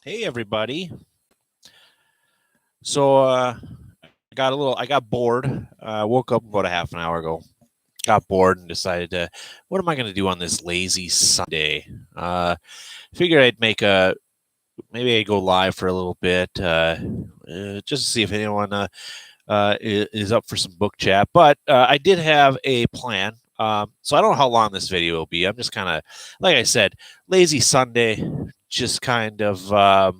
Hey everybody. So I got bored. Woke up about a half an hour ago. Got bored and decided to, what am I going to do on this lazy Sunday? Figured I'd maybe I'd go live for a little bit, just to see if anyone is up for some book chat. But I did have a plan. So I don't know how long this video will be. I'm just kind of, like I said, lazy Sunday, just kind of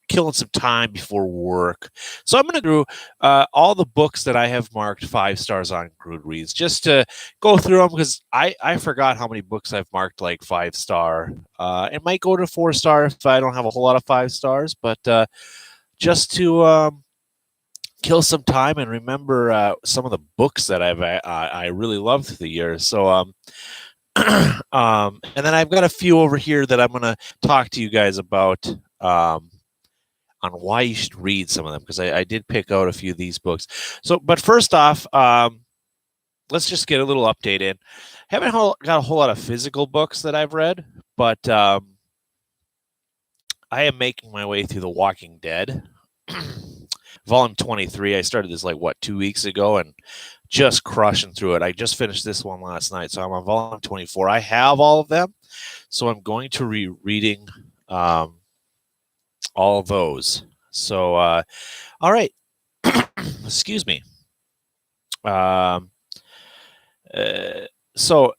killing some time before work. So I'm going to go through all the books that I have marked 5 stars on Goodreads, just to go through them, because I forgot how many books I've marked like 5-star. It might go to 4-star if I don't have a whole lot of 5 stars, but just to kill some time and remember some of the books that I really loved through the years. So and then I've got a few over here that I'm going to talk to you guys about on why you should read some of them, because I did pick out a few of these books. So, but first off, let's just get a little update in. Haven't got a whole lot of physical books that I've read, but I am making my way through The Walking Dead. Volume 23. I started this 2 weeks ago and just crushing through it. I just finished this one last night, so I'm on volume 24. I have all of them, so I'm going to be reading all of those. So, all right. Excuse me. So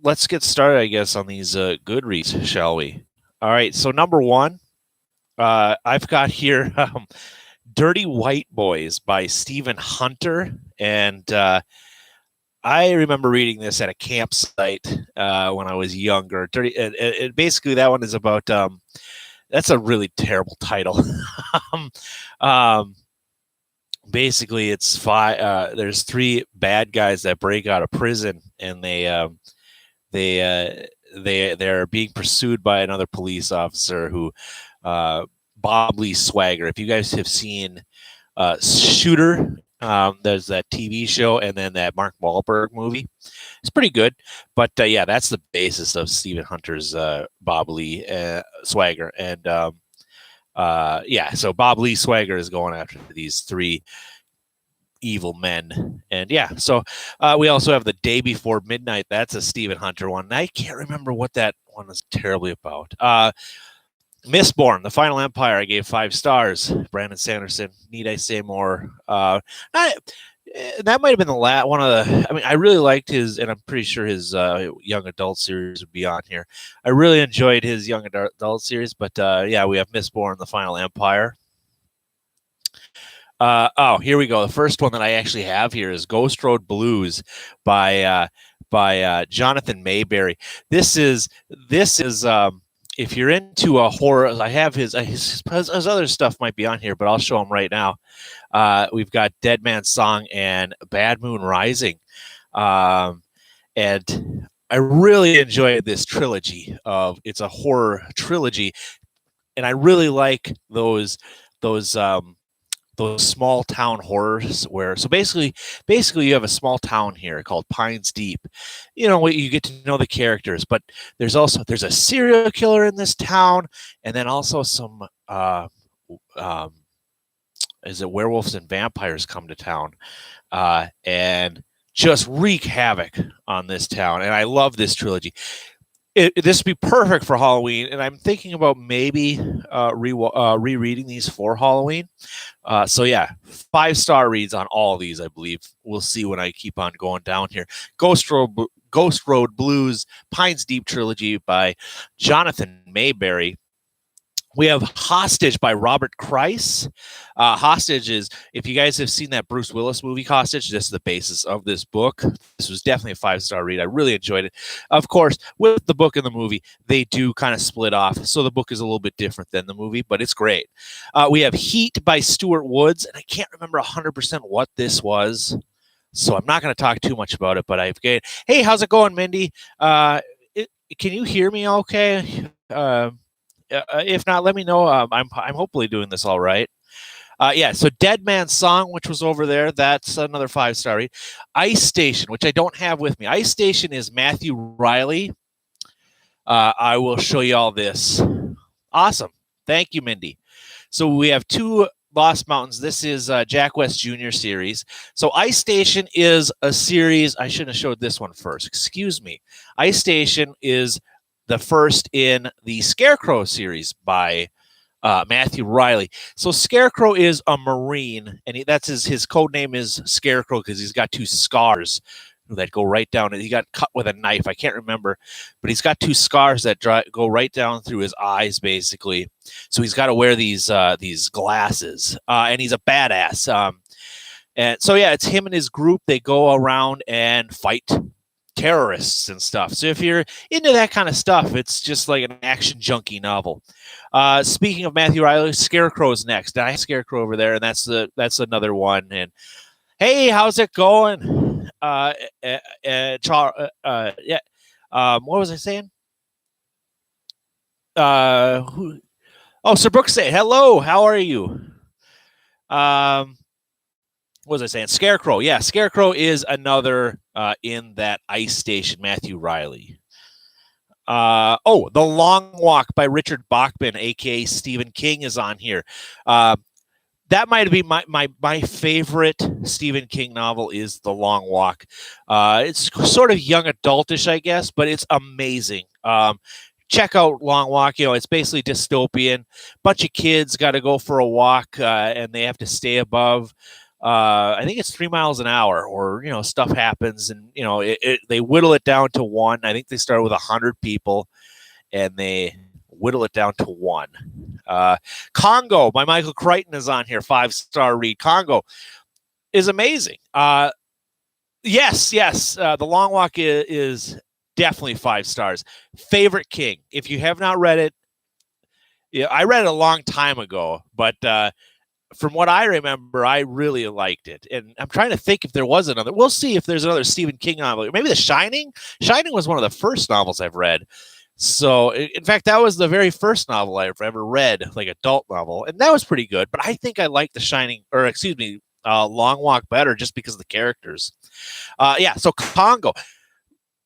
let's get started, I guess, on these Goodreads, shall we? All right. So number 1, I've got here Dirty White Boys by Stephen Hunter. And I remember reading this at a campsite when I was younger. Basically, that one is about... that's a really terrible title. Basically, it's there's 3 bad guys that break out of prison, and they're being pursued by another police officer who, Bob Lee Swagger. If you guys have seen Shooter, there's that TV show, and then that Mark Wahlberg movie. It's pretty good, but yeah, that's the basis of Stephen Hunter's Bob Lee Swagger, and yeah, so Bob Lee Swagger is going after these 3 evil men, and yeah, so we also have The Day Before Midnight. That's a Stephen Hunter one. I can't remember what that one is terribly about. Mistborn, The Final Empire, I gave 5 stars. Brandon Sanderson. Need I say more? That might have been the last one of the. I mean, I really liked his, and I'm pretty sure his young adult series would be on here. I really enjoyed his young adult series, but yeah, we have Mistborn, The Final Empire. Oh, here we go. The first one that I actually have here is Ghost Road Blues by Jonathan Mayberry. This is if you're into a horror, I have his other stuff might be on here, but I'll show them right now. We've got Dead Man's Song and Bad Moon Rising. And I really enjoyed this trilogy. It's a horror trilogy, and I really like those small town horrors where, so basically you have a small town here called Pines Deep. You know, you get to know the characters, but there's a serial killer in this town, and then also some is it werewolves and vampires come to town and just wreak havoc on this town. And I love this trilogy. This would be perfect for Halloween, and I'm thinking about maybe rereading these for Halloween. So yeah, 5-star reads on all of these, I believe. We'll see when I keep on going down here. Ghost Road Blues, Pines Deep trilogy by Jonathan Mayberry. We have Hostage by Robert Kreis. Hostage is, if you guys have seen that Bruce Willis movie, Hostage, this is the basis of this book. This was definitely a 5-star read. I really enjoyed it. Of course, with the book and the movie, they do kind of split off. So the book is a little bit different than the movie, but it's great. We have Heat by Stuart Woods, and I can't remember 100% what this was, so I'm not going to talk too much about it, but I've got, hey, how's it going, Mindy? Can you hear me okay? If not, let me know. I'm hopefully doing this all right. Yeah, so Dead Man's Song, which was over there, that's another 5-star read. Ice Station, which I don't have with me. Ice Station is Matthew Riley. I will show you all this. Awesome. Thank you, Mindy. So we have 2 Lost Mountains. This is Jack West Jr. series. So Ice Station is a series. I shouldn't have showed this one first. Excuse me. Ice Station is the first in the Scarecrow series by Matthew Riley. So Scarecrow is a Marine, and that's his code name is Scarecrow because he's got 2 scars that go right down. He got cut with a knife. I can't remember, but he's got 2 scars that go right down through his eyes, basically. So he's got to wear these glasses, and he's a badass. And so yeah, it's him and his group. They go around and fight terrorists and stuff. So if you're into that kind of stuff, it's just like an action junkie novel. Speaking of Matthew Riley, Scarecrow's next. I have Scarecrow over there, and that's another one. And hey, how's it going? Yeah. What was I saying? Sir Brooks say hello. How are you? What was I saying? Scarecrow. Yeah, Scarecrow is another in that Ice Station, Matthew Riley. The Long Walk by Richard Bachman, aka Stephen King, is on here. That might be my favorite Stephen King novel is The Long Walk. It's sort of young adultish, I guess, but it's amazing. Check out Long Walk. It's basically dystopian. Bunch of kids got to go for a walk, and they have to stay above. I think it's 3 miles an hour, or stuff happens, and they whittle it down to 1. I think they started with 100 people, and they whittle it down to 1. Congo by Michael Crichton is on here. 5-star read. Congo is amazing. Yes. The Long Walk is definitely 5 stars. Favorite King. If you have not read it, I read it a long time ago, but from what I remember, I really liked it. And I'm trying to think if there was another. We'll see if there's another Stephen King novel. Maybe The Shining. Shining was one of the first novels I've read. So, in fact, that was the very first novel I've ever read, like adult novel, and that was pretty good. But I think I like The Shining, Long Walk better just because of the characters. So Congo.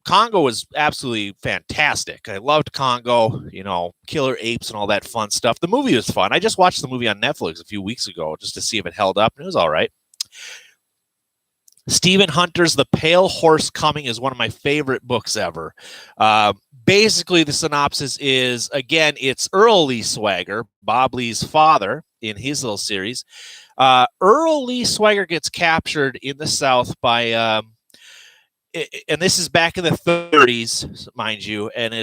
Congo was absolutely fantastic. I loved Congo, killer apes and all that fun stuff. The movie was fun. I just watched the movie on Netflix a few weeks ago just to see if it held up, and it was all right. Stephen Hunter's The Pale Horse Coming is one of my favorite books ever. Basically, the synopsis is, again, it's Earl Lee Swagger, Bob Lee's father, in his little series. Earl Lee Swagger gets captured in the South by, and this is back in the 30s, mind you, and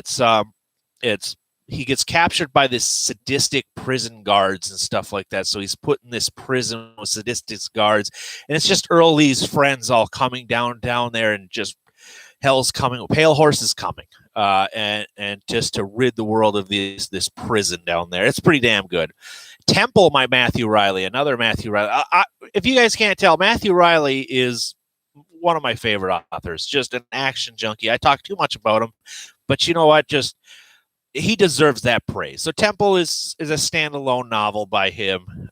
he gets captured by this sadistic prison guards and stuff like that. So he's put in this prison with sadistic guards, and it's just Earl Lee's friends all coming down there, and just hell's coming. Pale Horse is coming, and just to rid the world of this prison down there. It's pretty damn good. Temple, by Matthew Riley, another Matthew Riley. If you guys can't tell, Matthew Riley is one of my favorite authors. Just an action junkie. I talk too much about him, but you know what? He deserves that praise. So Temple is a standalone novel by him.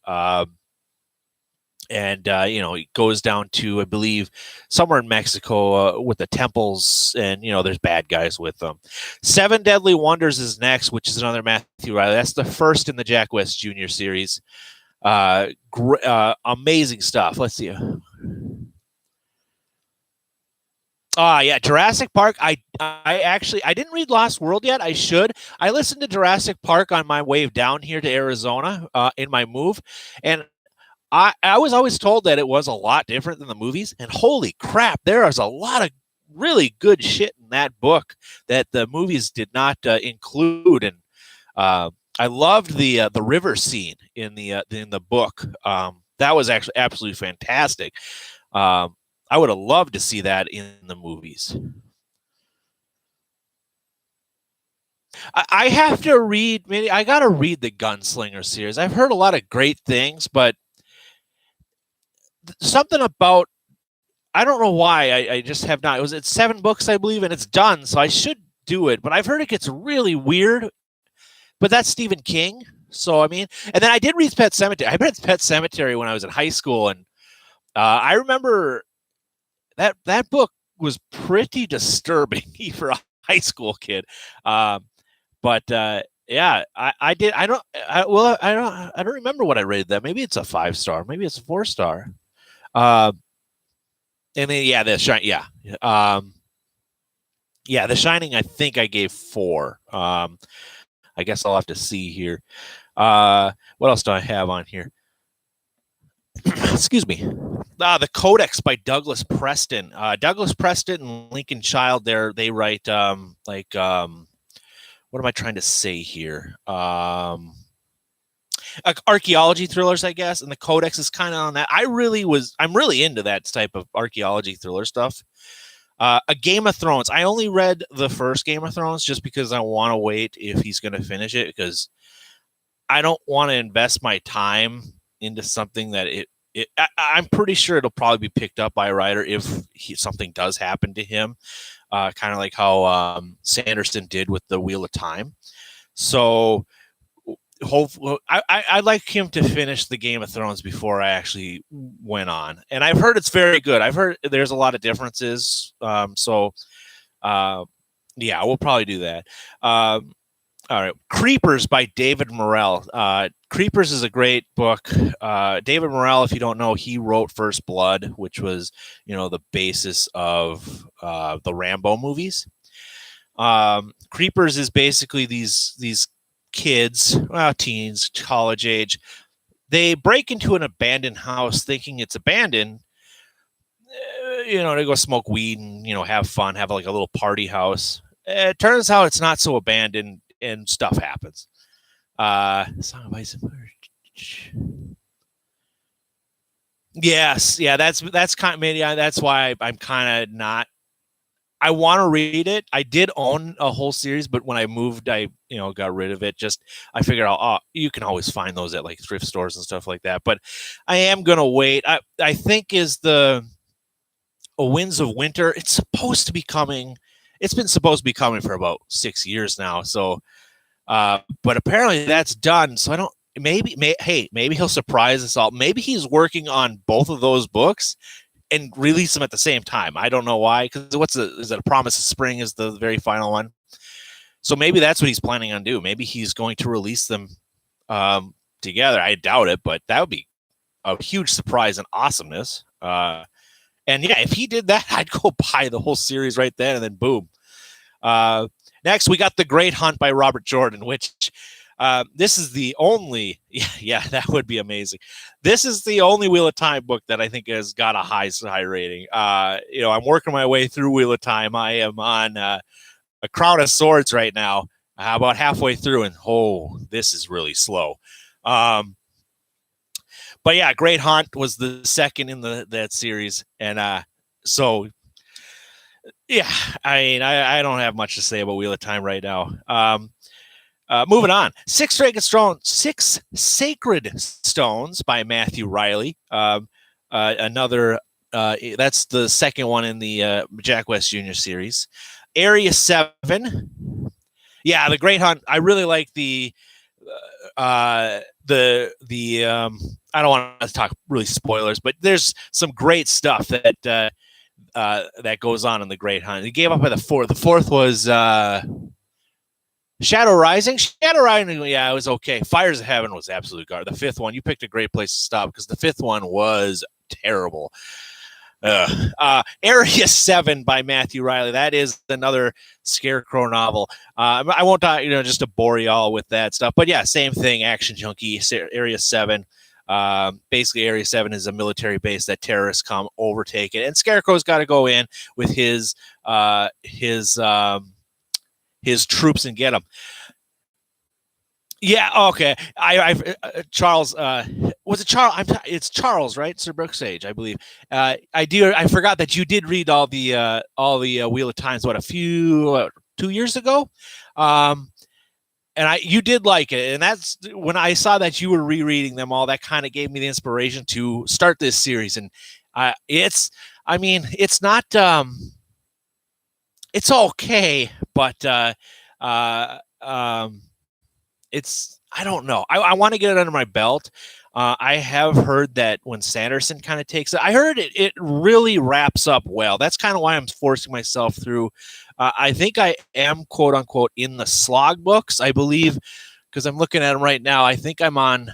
He goes down to, I believe, somewhere in Mexico with the temples, and, there's bad guys with them. 7 Deadly Wonders is next, which is another Matthew Riley. That's the first in the Jack West Jr. series. Amazing stuff. Let's see. Jurassic Park. I didn't read Lost World yet. I should. I listened to Jurassic Park on my way down here to Arizona in my move, and I was always told that it was a lot different than the movies, and holy crap, there is a lot of really good shit in that book that the movies did not include. And I loved the river scene in the book. That was actually absolutely fantastic. I would have loved to see that in the movies. I have to read. I got to read the Gunslinger series. I've heard a lot of great things, but something about, I don't know why, I just have not. It's 7 books, I believe, and it's done, so I should do it. But I've heard it gets really weird. But that's Stephen King, so and then I did read Pet Sematary. I read Pet Sematary when I was in high school, and I remember that book was pretty disturbing for a high school kid. But Yeah, I did. I don't remember what I rated that. Maybe it's a 5-star. Maybe it's a 4-star. And then yeah, The Shining. I think I gave 4. I guess I'll have to see here. What else do I have on here? Excuse me. The Codex by Douglas Preston. Douglas Preston and Lincoln Child. They write what am I trying to say here? Archaeology thrillers, I guess, and the Codex is kind of on that. I'm really into that type of archaeology thriller stuff. A Game of Thrones. I only read the first Game of Thrones just because I want to wait if he's going to finish it, because I don't want to invest my time into something that I'm pretty sure it'll probably be picked up by a writer if something does happen to him, kind of like how Sanderson did with the Wheel of Time. So hopefully, I'd like him to finish the Game of Thrones before I actually went on. And I've heard it's very good. I've heard there's a lot of differences. Yeah, we'll probably do that. All right, Creepers by David Morrell. Creepers is a great book. David Morrell, if you don't know, he wrote First Blood, which was, the basis of the Rambo movies. Creepers is basically these kids, teens, college age. They break into an abandoned house thinking it's abandoned. They go smoke weed and, have fun, have like a little party house. It turns out it's not so abandoned, and stuff happens. Song of Ice and Fire. Yes, yeah, that's kind of, maybe that's why I'm kind of not. I want to read it. I did own a whole series, but when I moved, I got rid of it. I figured out, you can always find those at like thrift stores and stuff like that. But I am gonna wait. I think is the Winds of Winter. It's supposed to be coming. It's been supposed to be coming for about 6 years now. So, but apparently that's done. So I don't. Maybe he'll surprise us all. Maybe he's working on both of those books and release them at the same time. I don't know why. Because is it A Promise of Spring is the very final one? So maybe that's what he's planning on doing. Maybe he's going to release them together. I doubt it, but that would be a huge surprise and awesomeness. And yeah, if he did that, I'd go buy the whole series right then, and then boom. Next, we got The Great Hunt by Robert Jordan, which this is the only, that would be amazing. This is the only Wheel of Time book that I think has got a high rating. I'm working my way through Wheel of Time. I am on A Crown of Swords right now, about halfway through, and this is really slow. But yeah, Great Hunt was the second in that series, and so yeah, I mean, I don't have much to say about Wheel of Time right now. Moving on, Six Sacred Stones by Matthew Riley. Another, that's the second one in the Jack West Jr. series. Area 7. Yeah, The Great Hunt. I really like the I don't want to talk really spoilers, but there's some great stuff that goes on in The Great Hunt. He gave up by the fourth. The fourth was Shadow Rising. Yeah, it was okay. Fires of Heaven was absolute garbage. The fifth one, you picked a great place to stop, because the fifth one was terrible. Area 7 by Matthew Riley. That is another Scarecrow novel. I won't talk, just to bore you all with that stuff. But yeah, same thing, action junkie, Area 7. Basically, Area 7 is a military base that terrorists come overtake it. And Scarecrow's got to go in with his troops and get them. Yeah, okay. Charles, was it Charles? It's Charles, right? Sir Brooks Sage, I believe. I forgot that you did read all the Wheel of Times. 2 years ago, and you did like it, and that's when I saw that you were rereading them all. That kind of gave me the inspiration to start this series, and it's not, it's okay, but it's, I don't know. I want to get it under my belt. I have heard that when Sanderson kind of takes it, I heard it really wraps up well. That's kind of why I'm forcing myself through. I think I am, quote unquote, in the slog books, I believe, because I'm looking at them right now. I think I'm on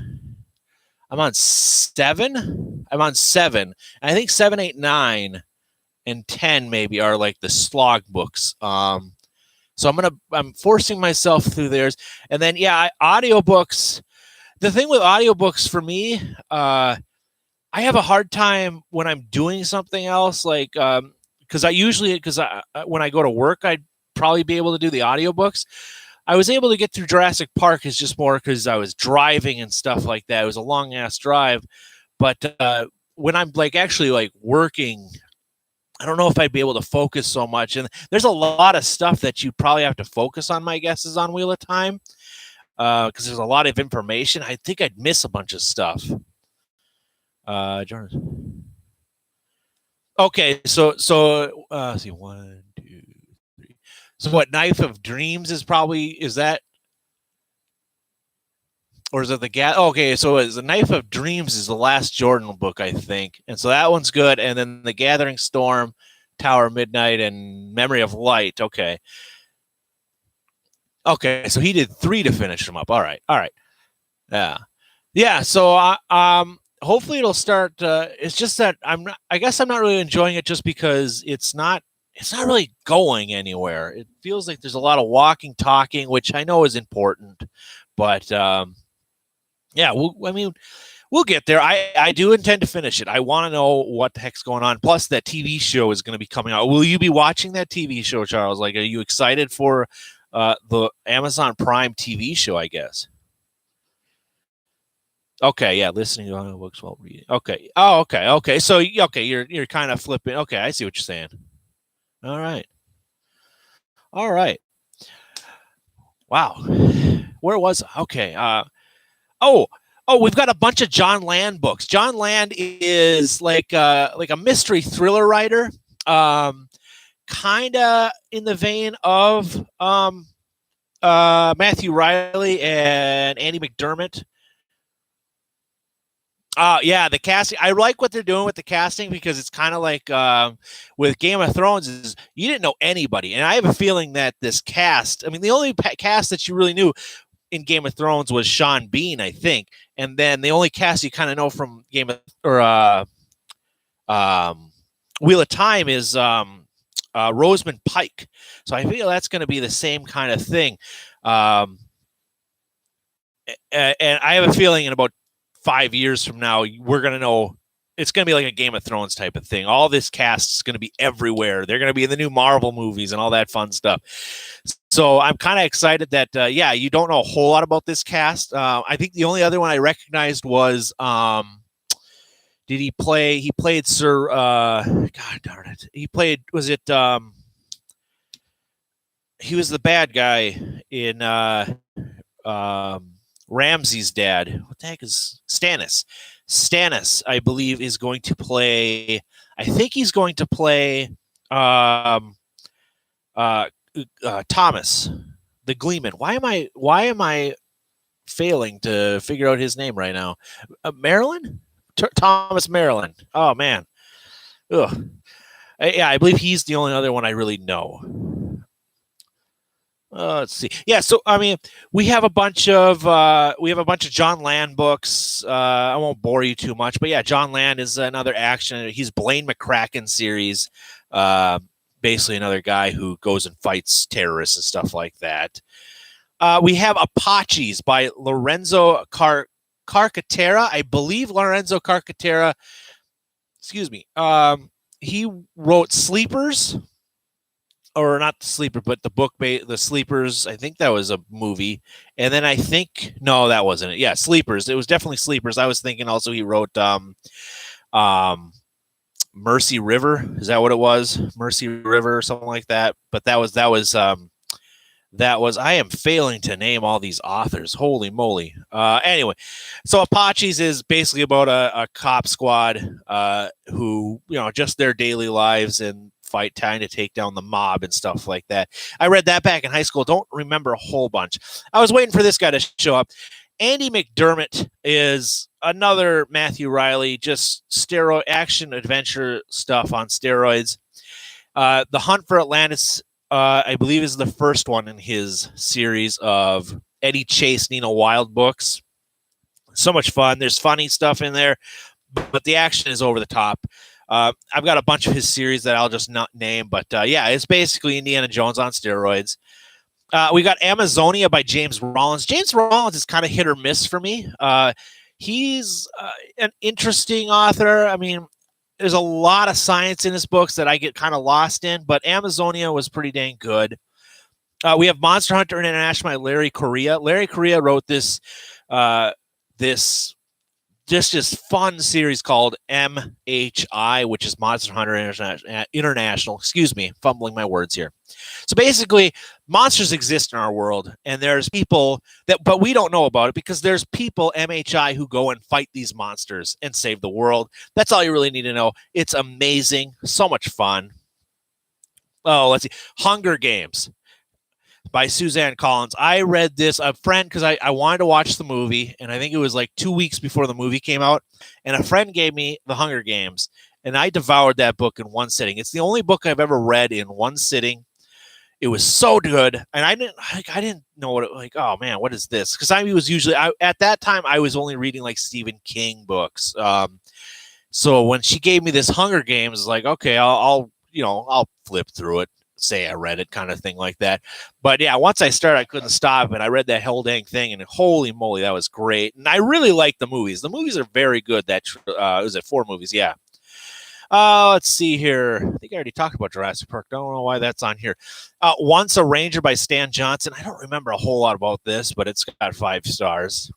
7. I'm on 7. I think 7, 8, 9, and 10 maybe are like the slog books. So I'm forcing myself through theirs. And then, audiobooks. The thing with audiobooks for me, I have a hard time when I'm doing something else, like, because when I go to work, I'd probably be able to do the audiobooks. I was able to get through Jurassic Park is just more because I was driving and stuff like that. It was a long ass drive. But when I'm like actually like working, I don't know if I'd be able to focus so much. And there's a lot of stuff that you probably have to focus on, my guess is on Wheel of Time. Because there's a lot of information. I think I'd miss a bunch of stuff. Okay, so let's see, 1, 2, 3. So what, Knife of Dreams is that, or is it the okay, so the Knife of Dreams is the last Jordan book, I think, and so that one's good. And then The Gathering Storm, Tower of Midnight, and Memory of Light. Okay, so he did 3 to finish them up. All right. Yeah. So hopefully it'll start. It's just that I guess I'm not really enjoying it just because it's not really going anywhere. It feels like there's a lot of walking, talking, which I know is important, but we'll get there. I do intend to finish it. I want to know what the heck's going on. Plus, that TV show is going to be coming out. Will you be watching that TV show, Charles? Like, are you excited for the Amazon Prime TV show, I guess? Okay, yeah, listening to audiobooks while reading. Okay. Oh, okay. So, you're kind of flipping. Okay, I see what you're saying. All right. Wow. Where was I? Okay. We've got a bunch of John Land books. John Land is like a mystery thriller writer. Kind of in the vein of Matthew Riley and Andy McDermott. The casting. I like what they're doing with the casting because it's kind of like with Game of Thrones is you didn't know anybody, and I have a feeling that this cast. I mean, the only cast that you really knew in Game of Thrones was Sean Bean, I think, and then the only cast you kind of know from Wheel of Time is Rosamund Pike. So I feel that's going to be the same kind of thing. And I have a feeling in about 5 years from now, we're going to know it's going to be like a Game of Thrones type of thing. All this cast is going to be everywhere. They're going to be in the new Marvel movies and all that fun stuff. So I'm kind of excited that, you don't know a whole lot about this cast. I think the only other one I recognized was, he played Sir, God darn it. He played, he was the bad guy in Ramsay's dad. What the heck is Stannis? Stannis, I believe, is going to play. I think he's going to play Thomas, the Gleeman. Why am I failing to figure out his name right now? Maryland? Thomas Maryland. Oh man. Ugh. I believe he's the only other one I really know. Let's see. Yeah, so I mean, we have a bunch of John Land books. I won't bore you too much, but yeah, John Land is another action. He's Blaine McCracken series. Basically, another guy who goes and fights terrorists and stuff like that. We have Apaches by Lorenzo Carcatera. I believe Lorenzo Carcatera. Excuse me. He wrote Sleepers. Or not the Sleeper, but the book, the Sleepers. I think that was a movie, and then no, that wasn't it. Yeah, Sleepers. It was definitely Sleepers. I was thinking also he wrote Mercy River. Is that what it was? Mercy River or something like that. But that was. I am failing to name all these authors. Holy moly! Anyway, so Apaches is basically about a cop squad who just their daily lives and fight trying to take down the mob and stuff like that. I read that back in high school. Don't remember a whole bunch. I was waiting for this guy to show up, Andy McDermott is another Matthew Riley, just steroid action adventure stuff on steroids. The Hunt for Atlantis, I believe, is the first one in his series of Eddie Chase, Nina Wild books. So much fun. There's funny stuff in there, but the action is over the top. I've got a bunch of his series that I'll just not name, but yeah, it's basically Indiana Jones on steroids. We got Amazonia by James Rollins. James Rollins is kind of hit or miss for me. He's an interesting author. I mean, there's a lot of science in his books that I get kind of lost in, but Amazonia was pretty dang good. We have Monster Hunter International by Larry Correia. Larry Correia wrote this just fun series called MHI, which is Monster Hunter International. Excuse me, fumbling my words here. So basically, monsters exist in our world, and there's people but we don't know about it because there's people, MHI, who go and fight these monsters and save the world. That's all you really need to know. It's amazing. So much fun. Oh, let's see. Hunger Games by Suzanne Collins. I read this, a friend, because I wanted to watch the movie, and I think it was like 2 weeks before the movie came out, and a friend gave me The Hunger Games, and I devoured that book in one sitting. It's the only book I've ever read in one sitting. It was so good, and I didn't know what oh man, what is this? Because at that time I was only reading like Stephen King books. So when she gave me this Hunger Games, like, okay, I'll flip through it, say I read it, kind of thing like that. But yeah, once I started, I couldn't stop, and I read that whole dang thing, and holy moly, that was great. And I really like the movies. The movies are very good. Was it 4 movies? Yeah. Let's see here. I think I already talked about Jurassic Park. Don't know why that's on here. Once a Ranger by Stan Johnson. I don't remember a whole lot about this, but it's got 5 stars.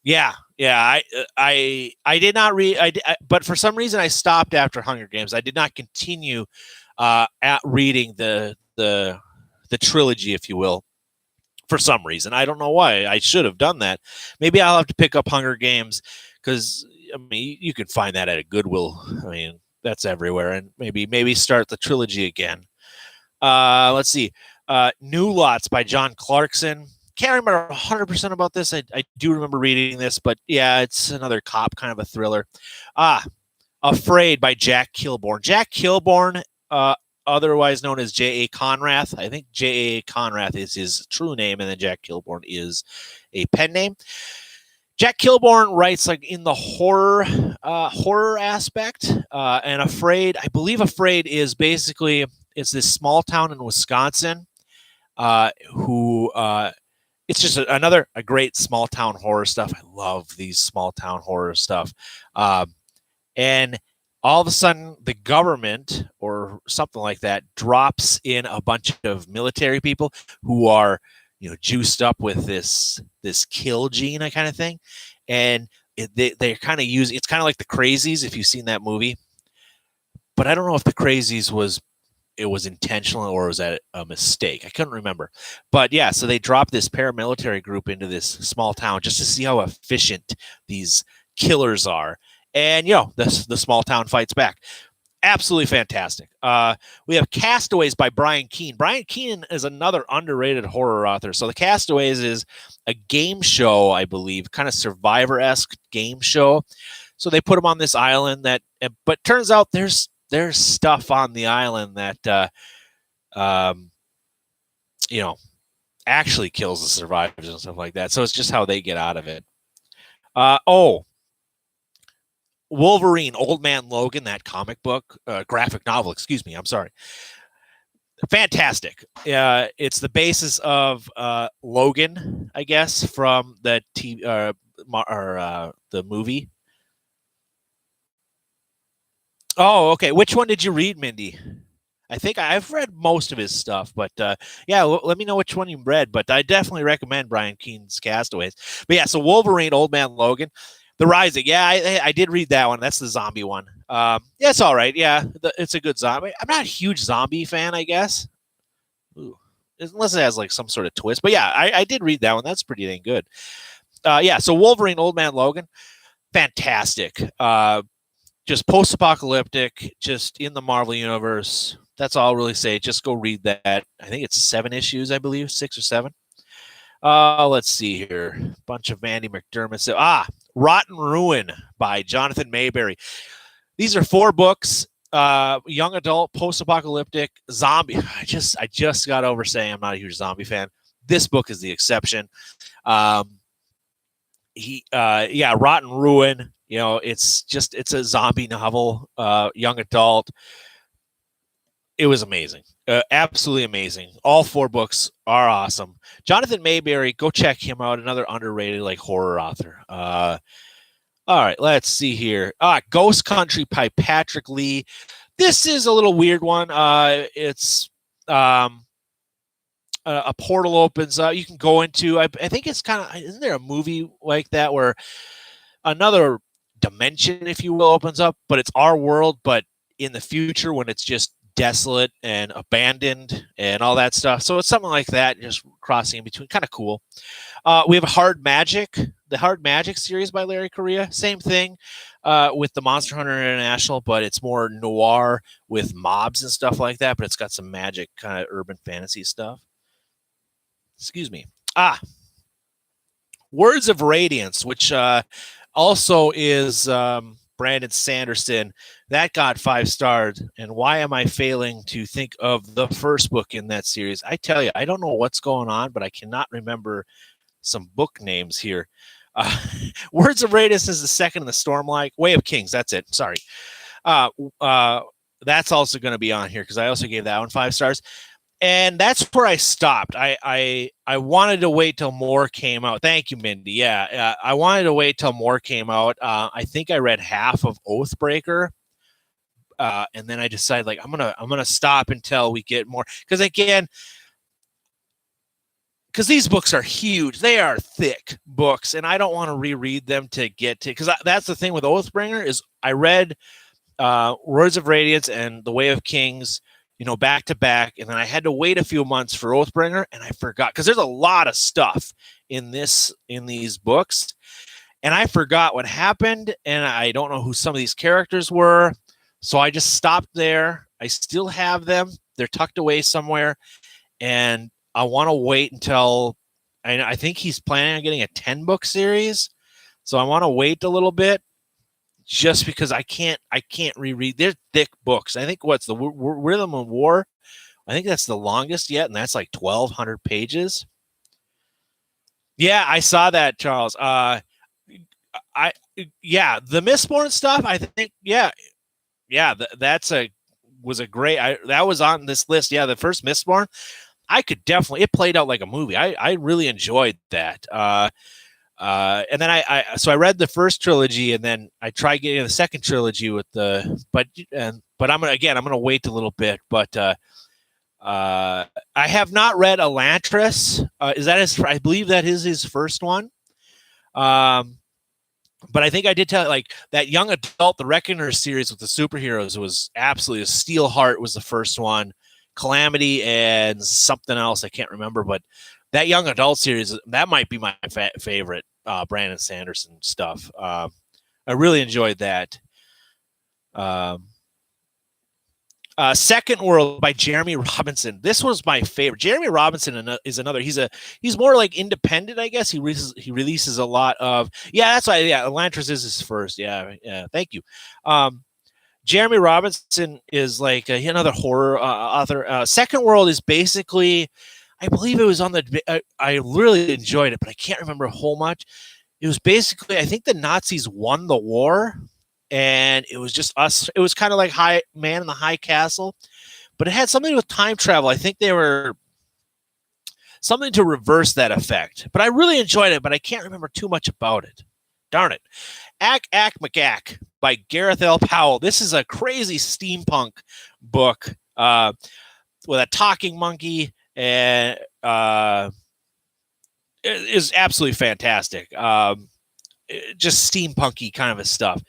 Yeah. I did not read. But for some reason, I stopped after Hunger Games. I did not continue at reading the trilogy, if you will, for some reason. I don't know why. I should have done that. Maybe I'll have to pick up Hunger Games because, I mean, you can find that at a Goodwill. I mean, that's everywhere. And maybe start the trilogy again. Let's see. New Lots by John Clarkson. Can't remember 100% about this. I do remember reading this, but yeah, it's another cop kind of a thriller. Afraid by Jack Kilborn. Jack Kilborn, otherwise known as J.A. Conrath. I think J.A. Conrath is his true name, and then Jack Kilborn is a pen name. Jack Kilborn writes like in the horror aspect, and I believe Afraid is basically, it's this small town in Wisconsin who it's just a great small town horror stuff. I love these small town horror stuff. And all of a sudden the government or something like that drops in a bunch of military people who are, juiced up with this kill gene kind of thing. And they're kind of using, it's kind of like the Crazies, if you've seen that movie. But I don't know if the Crazies was intentional or was that a mistake. I couldn't remember. But yeah, so they dropped this paramilitary group into this small town just to see how efficient these killers are. And, the small town fights back. Absolutely fantastic. We have Castaways by Brian Keane. Brian Keane is another underrated horror author. So the Castaways is a game show, I believe, kind of Survivor-esque game show. So they put them on this island but turns out there's stuff on the island that, actually kills the survivors and stuff like that. So it's just how they get out of it. Wolverine, Old Man Logan, that comic book, graphic novel, excuse me, I'm sorry. Fantastic. It's the basis of Logan, I guess, from the movie. Oh, okay. Which one did you read, Mindy? I think I've read most of his stuff, but yeah, let me know which one you read. But I definitely recommend Brian Keane's Castaways. But yeah, so Wolverine, Old Man Logan. The Rising, yeah, I did read that one. That's the zombie one. Yeah, it's all right. Yeah, it's a good zombie. I'm not a huge zombie fan, I guess. Ooh. Unless it has like some sort of twist. But yeah, I did read that one. That's pretty dang good. Yeah, so Wolverine, Old Man Logan, fantastic. Just post-apocalyptic, just in the Marvel Universe. That's all I'll really say. Just go read that. I think it's 7 issues, I believe, 6 or 7. Let's see here. bunch of Andy McDermott. So, Rotten Ruin by Jonathan Mayberry. These are 4 books. Young adult, post-apocalyptic, zombie. I just got over saying I'm not a huge zombie fan. This book is the exception. Rotten Ruin. You know, it's a zombie novel, young adult. It was amazing. Absolutely amazing. All 4 books are awesome. Jonathan Mayberry, go check him out. Another underrated horror author. All right, let's see here. Ghost Country by Patrick Lee. This is a little weird one. It's a portal opens up. You can go into, I think it's kind of, isn't there a movie like that where another dimension, if you will, opens up, but it's our world, but in the future when it's just desolate and abandoned and all that stuff. So it's something like that, just crossing in between. Kind of cool. We have Hard Magic, the Hard Magic series by Larry Correia. Same thing with the Monster Hunter International, but it's more noir with mobs and stuff like that, but it's got some magic kind of urban fantasy stuff. Excuse me. Words of Radiance, which also is Brandon Sanderson. That got 5 stars. And why am I failing to think of the first book in that series? I tell you, I don't know what's going on, but I cannot remember some book names here. Words of Radiance is the second in the Stormlight. Way of Kings, that's it. Sorry. That's also going to be on here because I also gave that one 5 stars. And that's where I stopped. I wanted to wait till more came out. Thank you, Mindy. Yeah, I wanted to wait till more came out. I think I read half of Oathbreaker, and then I decided I'm gonna stop until we get more. Because these books are huge. They are thick books, and I don't want to reread them to get to. Because that's the thing with Oathbringer is I read Words of Radiance and The Way of Kings, back to back, and then I had to wait a few months for Oathbringer, and I forgot because there's a lot of stuff in these books, and I forgot what happened, and I don't know who some of these characters were, so I just stopped there. I still have them; they're tucked away somewhere, and I want to wait until I think he's planning on getting a 10-book series, so I want to wait a little bit. Just because I can't reread. They're thick books. I think what's the Rhythm of War? I think that's the longest yet, and that's 1,200 pages. Yeah, I saw that, Charles. The Mistborn stuff. I think was a great. That was on this list. Yeah, the first Mistborn. I could definitely. It played out like a movie. I really enjoyed that. And then I read the first trilogy, and then I tried getting the second trilogy but I'm gonna wait a little bit. But I have not read Atlantis. Is that his? I believe that is his first one. But I think I did tell that young adult, the Reckoner series with the superheroes was absolutely. Steelheart was the first one, Calamity, and something else I can't remember, but. That young adult series, that might be my favorite Brandon Sanderson stuff. I really enjoyed that. Second World by Jeremy Robinson. This was my favorite. Jeremy Robinson is another. He's more independent, I guess. He releases a lot of. Yeah, that's why. Yeah, Atlantis is his first. Yeah. Thank you. Jeremy Robinson is another horror author. Second World is basically. I believe it was on I really enjoyed it, but I can't remember a whole much. It was basically, I think the Nazis won the war, and it was just us. It was kind of like Man in the High Castle, but it had something with time travel. I think they were something to reverse that effect. But I really enjoyed it, but I can't remember too much about it. Darn it. Ack McAck by Gareth L. Powell. This is a crazy steampunk book with a talking monkey. And it is absolutely fantastic. Just steampunky kind of a stuff.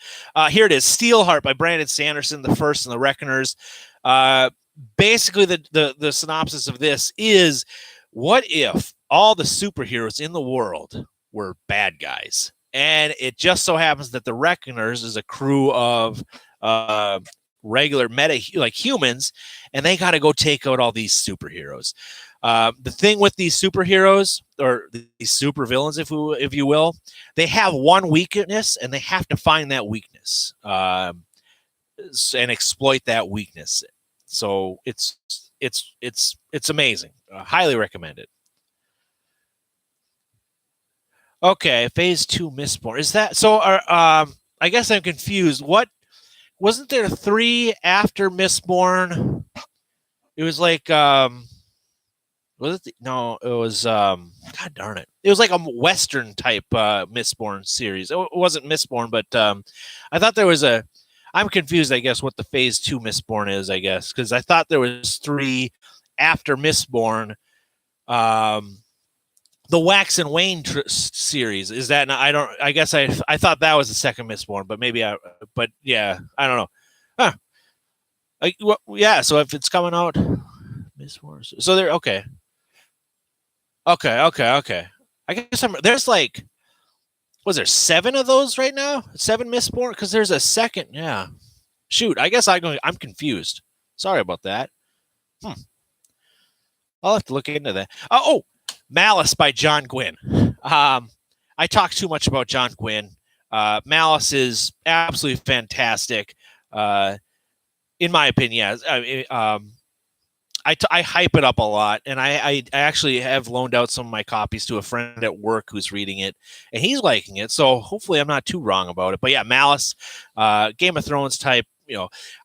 Here it is, Steelheart by Brandon Sanderson, the first in the Reckoners. Basically, the synopsis of this is, what if all the superheroes in the world were bad guys? And it just so happens that the Reckoners is a crew of regular humans, and they got to go take out all these superheroes. The thing with these superheroes or these supervillains, if you will, they have one weakness and they have to find that weakness and exploit that weakness. So it's amazing. Highly recommend it. Okay, Phase 2 Mistborn. Is that so? I guess I'm confused. What wasn't there 3 after Mistborn? It was like was it no, it was god darn it. It was like a Western type Mistborn series. It wasn't Mistborn, but I thought there was a I'm confused, I guess, what the Phase 2 Mistborn is, I guess, because I thought there was 3 after Mistborn. The Wax and Wayne series is that? I don't. I guess I thought that was the second Mistborn, but maybe But yeah, I don't know. Huh. Yeah. So if it's coming out, Mistborn. So they're okay. Okay. I guess there's like, was there 7 of those right now? 7 Mistborn? Because there's a second. Yeah. Shoot. I guess I'm confused. Sorry about that. I'll have to look into that. Oh. Malice by John Gwynn. I talk too much about John Gwynn. Malice is absolutely fantastic, in my opinion. Yeah, I hype it up a lot, and I actually have loaned out some of my copies to a friend at work who's reading it, and he's liking it. So hopefully, I'm not too wrong about it. But yeah, Malice, Game of Thrones type.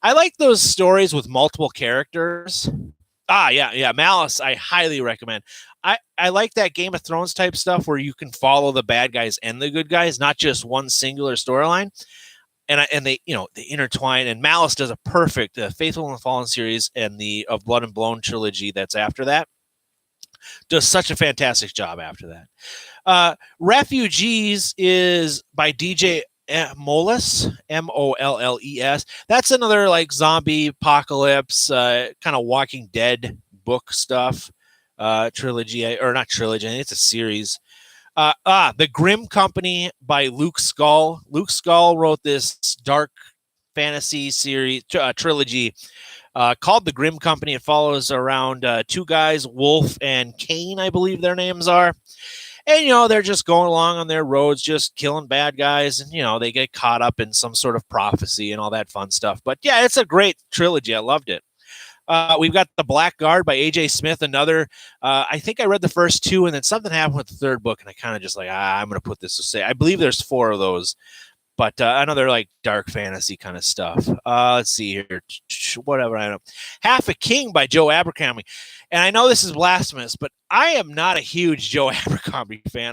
I like those stories with multiple characters. Yeah, Malice, I highly recommend. I like that Game of Thrones type stuff where you can follow the bad guys and the good guys, not just one singular storyline. And they they intertwine. And Malice does a perfect Faithful and the Fallen series and the Of Blood and Bone trilogy that's after that. Does such a fantastic job after that. Refugees is by DJ Malice, Molles. That's another like zombie apocalypse, kind of Walking Dead book stuff. Trilogy, or not trilogy, I think it's a series. The Grimm Company by Luke Skull. Luke Skull wrote this dark fantasy series trilogy called The Grimm Company. It follows around 2 guys, Wolf and Keane, I believe their names are. And, they're just going along on their roads, just killing bad guys. And, they get caught up in some sort of prophecy and all that fun stuff. But yeah, it's a great trilogy. I loved it. We've got The Blackguard by A.J. Smith, another. I think I read the first 2, and then something happened with the third book, and I kind of just like, I'm going to put this to say. I believe there's 4 of those, but another like dark fantasy kind of stuff. Let's see here. Whatever. I don't know. Half a King by Joe Abercrombie. And I know this is blasphemous, but I am not a huge Joe Abercrombie fan.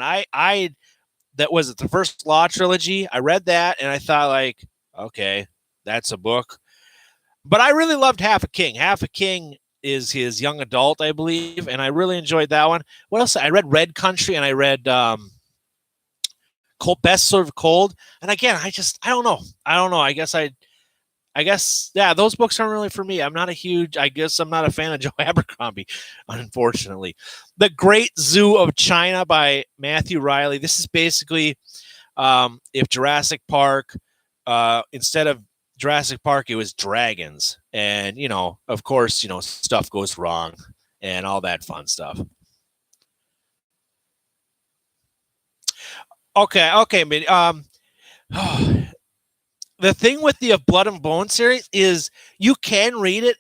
That was the First Law trilogy. I read that, and I thought like, okay, that's a book. But I really loved Half a King. Half a King is his young adult, I believe, and I really enjoyed that one. What else? I read Red Country, and I read Best Served Cold. And again, I don't know. I guess, yeah, those books aren't really for me. I'm not a fan of Joe Abercrombie, unfortunately. The Great Zoo of China by Matthew Riley. This is basically if Jurassic Park, instead of Jurassic Park, it was dragons. And, of course, stuff goes wrong and all that fun stuff. Okay. But, the thing with the Of Blood and Bone series is you can read it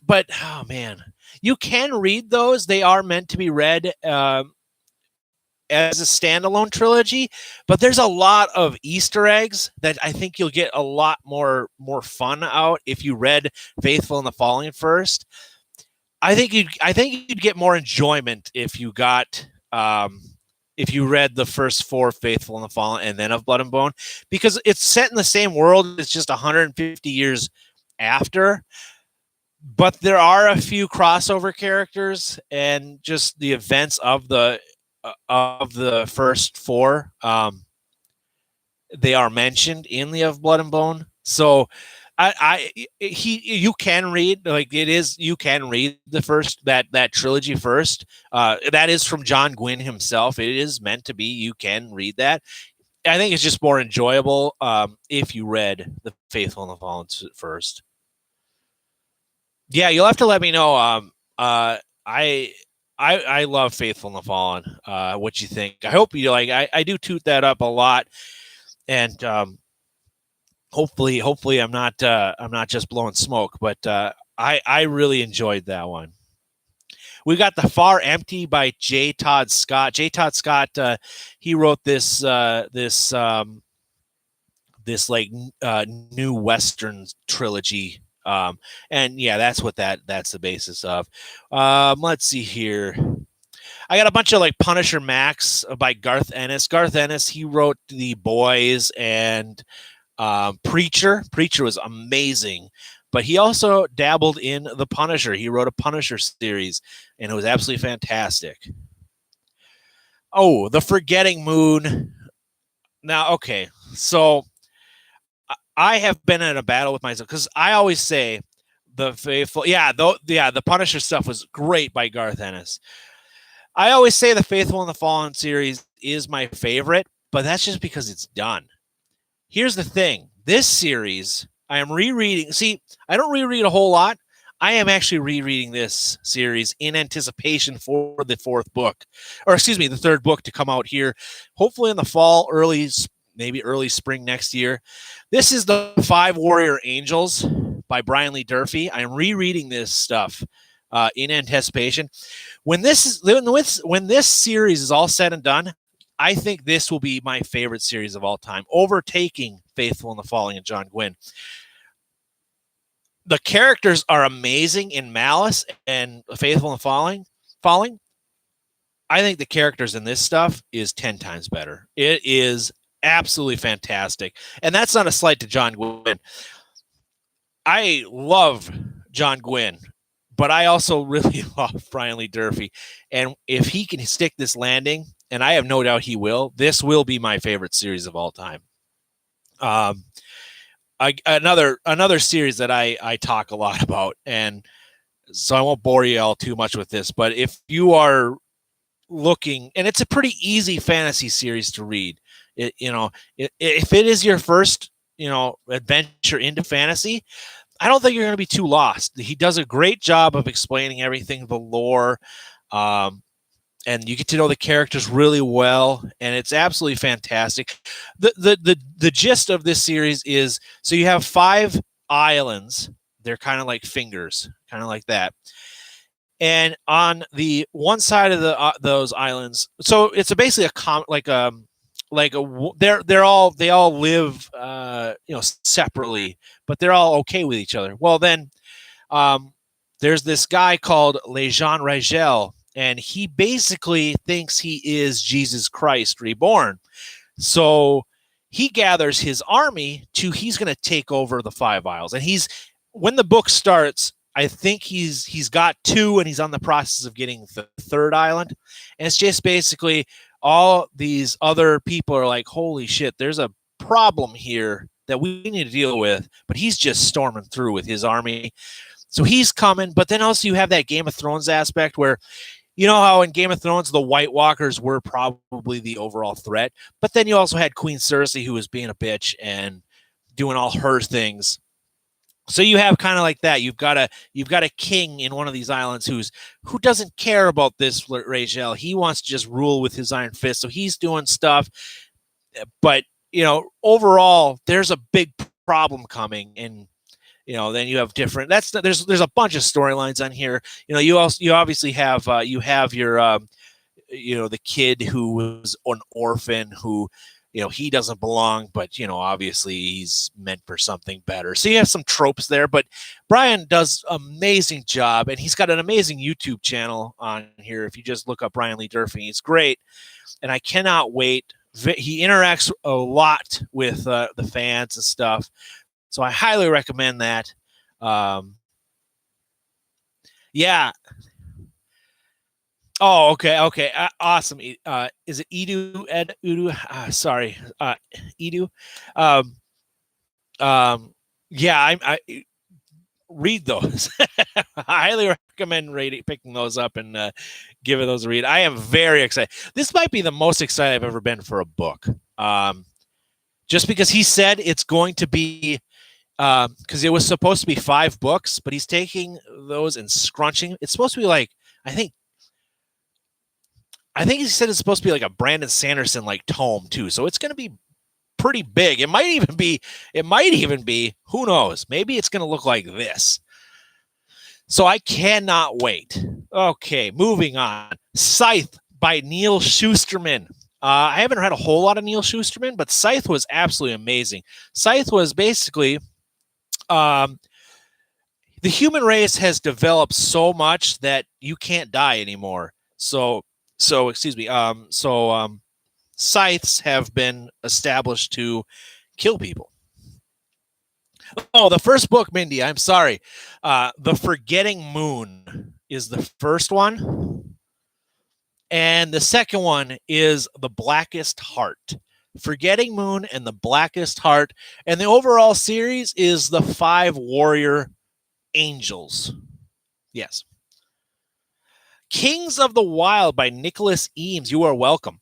but oh man, you can read those. They are meant to be read as a standalone trilogy, but there's a lot of Easter eggs that I think you'll get a lot more fun out if you read Faithful and the Fallen first. I think you'd get more enjoyment if you got if you read the first 4 Faithful and the Fallen and then Of Blood and Bone, because it's set in the same world. It's just 150 years after, but there are a few crossover characters and just the events of the first 4. They are mentioned in the Of Blood and Bone. So you can read you can read the first that trilogy first. That is from John Gwynn himself. It is meant to be. You can read that. I think it's just more enjoyable if you read the Faithful and the Fallen first. Yeah, you'll have to let me know. I love Faithful and the Fallen. What you think? I hope you like. I do toot that up a lot, and hopefully I'm not just blowing smoke, but I really enjoyed that one. We got The Far Empty by J. Todd Scott. J. Todd Scott, he wrote this new Western trilogy. And yeah, that's what that's the basis of. Let's see here. I got a bunch of like Punisher Max by Garth Ennis. Garth Ennis, he wrote The Boys and Preacher. Preacher was amazing, but he also dabbled in The Punisher. He wrote a Punisher series, and it was absolutely fantastic. Oh, The Forgetting Moon. Now, okay, so I have been in a battle with myself because I always say the Faithful. The Punisher stuff was great by Garth Ennis. I always say the Faithful and the Fallen series is my favorite, but that's just because it's done. Here's the thing. This series, I am rereading. See, I don't reread a whole lot. I am actually rereading this series in anticipation for the the third book to come out here, hopefully in the fall, maybe early spring next year. This is The Five Warrior Angels by Brian Lee Durfee. I am rereading this stuff in anticipation. When this series is all said and done, I think this will be my favorite series of all time, overtaking Faithful and the Fallen and John Gwynn. The characters are amazing in Malice and Faithful and Falling. I think the characters in this stuff is 10 times better. It is absolutely fantastic. And that's not a slight to John Gwynn. I love John Gwynn, but I also really love Brian Lee Durfee. And if he can stick this landing, and I have no doubt he will, this will be my favorite series of all time. Another series that I talk a lot about, and so I won't bore you all too much with this, but if you are looking, and it's a pretty easy fantasy series to read, if it is your first, adventure into fantasy, I don't think you're going to be too lost. He does a great job of explaining everything, the lore, and you get to know the characters really well, and it's absolutely fantastic. The gist of this series is, so you have 5 islands. They're kind of like fingers, kind of like that. And on the one side of those islands, so it's basically they all live separately, but they're all okay with each other. Well, then there's this guy called Lejean Rigel, and he basically thinks he is Jesus Christ reborn. So he gathers his army he's going to take over the 5 isles. And when the book starts, I think he's got 2, and he's on the process of getting the 3rd island. And it's just basically all these other people are like, holy shit, there's a problem here that we need to deal with. But he's just storming through with his army. So he's coming. But then also you have that Game of Thrones aspect where, you know how in Game of Thrones, the White Walkers were probably the overall threat. But then you also had Queen Cersei, who was being a bitch and doing all her things. So you have kind of like that. You've got a king in one of these islands who doesn't care about this Rachel. He wants to just rule with his iron fist. So he's doing stuff. But, overall, there's a big problem coming. And, then you have different. There's a bunch of storylines on here. You obviously have your the kid who was an orphan who, he doesn't belong, but obviously he's meant for something better. So you have some tropes there, but Brian does an amazing job, and he's got an amazing YouTube channel on here. If you just look up Brian Lee Durfee, it's great, and I cannot wait. He interacts a lot with the fans and stuff. So I highly recommend that. Yeah. Oh, okay. Awesome. Is it Edu? Sorry. Edu. Yeah, I read those. I highly recommend picking those up and giving those a read. I am very excited. This might be the most excited I've ever been for a book. Just because he said it's going to be, because it was supposed to be 5 books, but he's taking those and scrunching. It's supposed to be like, I think, I think he said it's supposed to be like a Brandon Sanderson like tome too. So it's going to be pretty big. It might even be, who knows? Maybe it's going to look like this. So I cannot wait. Okay, moving on. Scythe by Neil Shusterman. I haven't read a whole lot of Neil Shusterman, but Scythe was absolutely amazing. Scythe was basically the human race has developed so much that you can't die anymore. So excuse me. Scythes have been established to kill people. Oh, the first book, Mindy, I'm sorry. The Forgetting Moon is the first one. And the second one is The Blackest Heart. Forgetting Moon and The Blackest Heart. And the overall series is The Five Warrior Angels. Yes. Kings of the Wild by Nicholas Eames. You are welcome.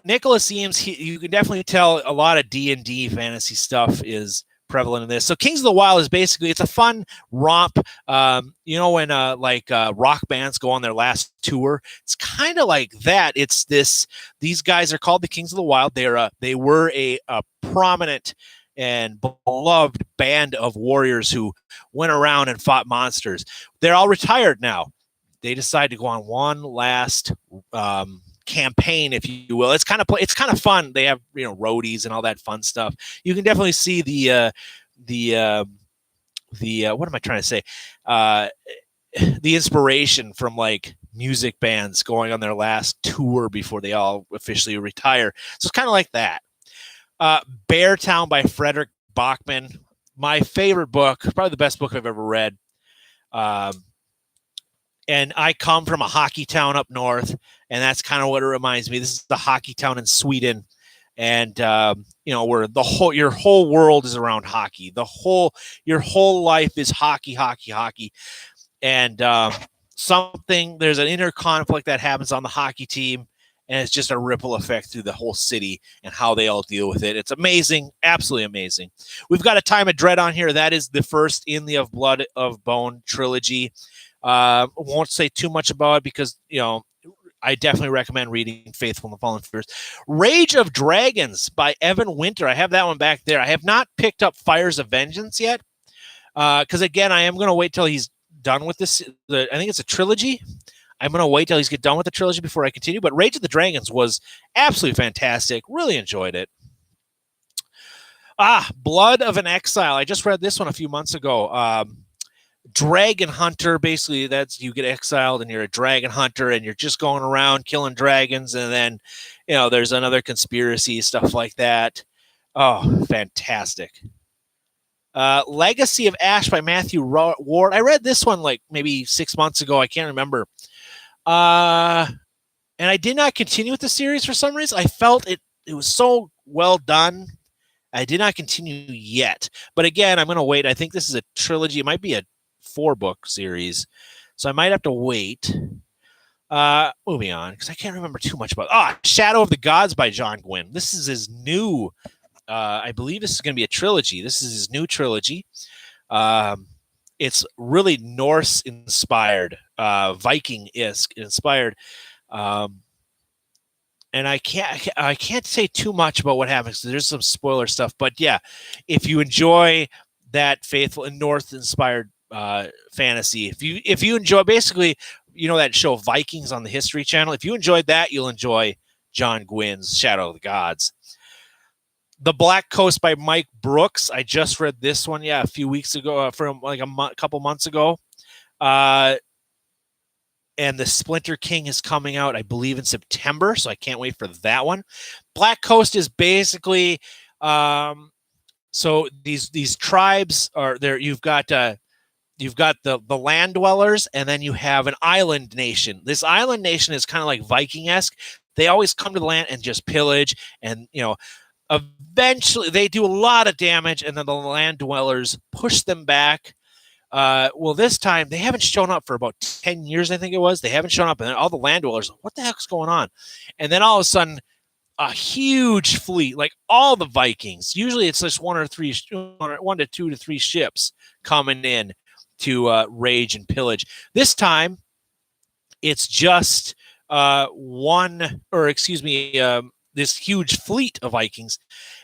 Nicholas Eames, you can definitely tell a lot of D&D fantasy stuff is prevalent in this. So Kings of the Wild is basically, it's a fun romp. When rock bands go on their last tour, it's kind of like that. It's these guys are called the Kings of the Wild. They were a prominent and beloved band of warriors who went around and fought monsters. They're all retired now. They decide to go on one last campaign, if you will. It's kind of fun. They have roadies and all that fun stuff. You can definitely see the what am I trying to say? The inspiration from like music bands going on their last tour before they all officially retire. So it's kind of like that. Beartown by Frederick Bachman. My favorite book, probably the best book I've ever read. And I come from a hockey town up north, and that's kind of what it reminds me. This is the hockey town in Sweden, and where your whole world is around hockey. Your whole life is hockey, and there's an inner conflict that happens on the hockey team, and it's just a ripple effect through the whole city and how they all deal with it. It's amazing, absolutely amazing. We've got A Time of Dread on here. That is the first in the Of Blood of Bone trilogy. Won't say too much about it because, I definitely recommend reading Faithful and the Fallen Fierce. Rage of Dragons by Evan Winter. I have that one back there. I have not picked up Fires of Vengeance yet because, again, I am going to wait till he's done with this. I think it's a trilogy. I'm going to wait till he's get done with the trilogy before I continue. But Rage of the Dragons was absolutely fantastic. Really enjoyed it. Blood of an Exile. I just read this one a few months ago. Dragon hunter, basically that's you get exiled and you're a dragon hunter and you're just going around killing dragons, and then there's another conspiracy, stuff like that. Oh, fantastic. Legacy of Ash by Matthew Ward. I read this one like maybe 6 months ago. I can't remember. And I did not continue with the series for some reason. I felt it was so well done. I did not continue yet. But again, I'm going to wait. I think this is a trilogy. It might be a 4-book series, so I might have to wait. Moving on, because I can't remember too much about Shadow of the Gods by John Gwynn. This is his new I believe this is going to be a trilogy. This is his new trilogy. It's really Norse inspired, Viking-esque inspired, and I can't say too much about what happens. There's some spoiler stuff, but yeah, if you enjoy that faithful and Norse inspired fantasy, if you enjoy basically that show Vikings on the History Channel, if you enjoyed that, you'll enjoy John Gwynn's Shadow of the Gods. The Black Coast by Mike Brooks. I just read this one a few weeks ago, from like a couple months ago, and the Splinter King is coming out, I believe, in September, so I can't wait for that one. Black Coast is basically so these tribes are there. You've got the land dwellers, and then you have an island nation. This island nation is kind of like Viking-esque. They always come to the land and just pillage, and eventually they do a lot of damage, and then the land dwellers push them back. Well, this time they haven't shown up for about 10 years, I think it was. They haven't shown up, and then all the land dwellers, what the heck's going on? And then all of a sudden, a huge fleet, like all the Vikings. Usually it's just 1 to 2 to 3 ships coming in to rage and pillage. This time, it's just this huge fleet of Vikings,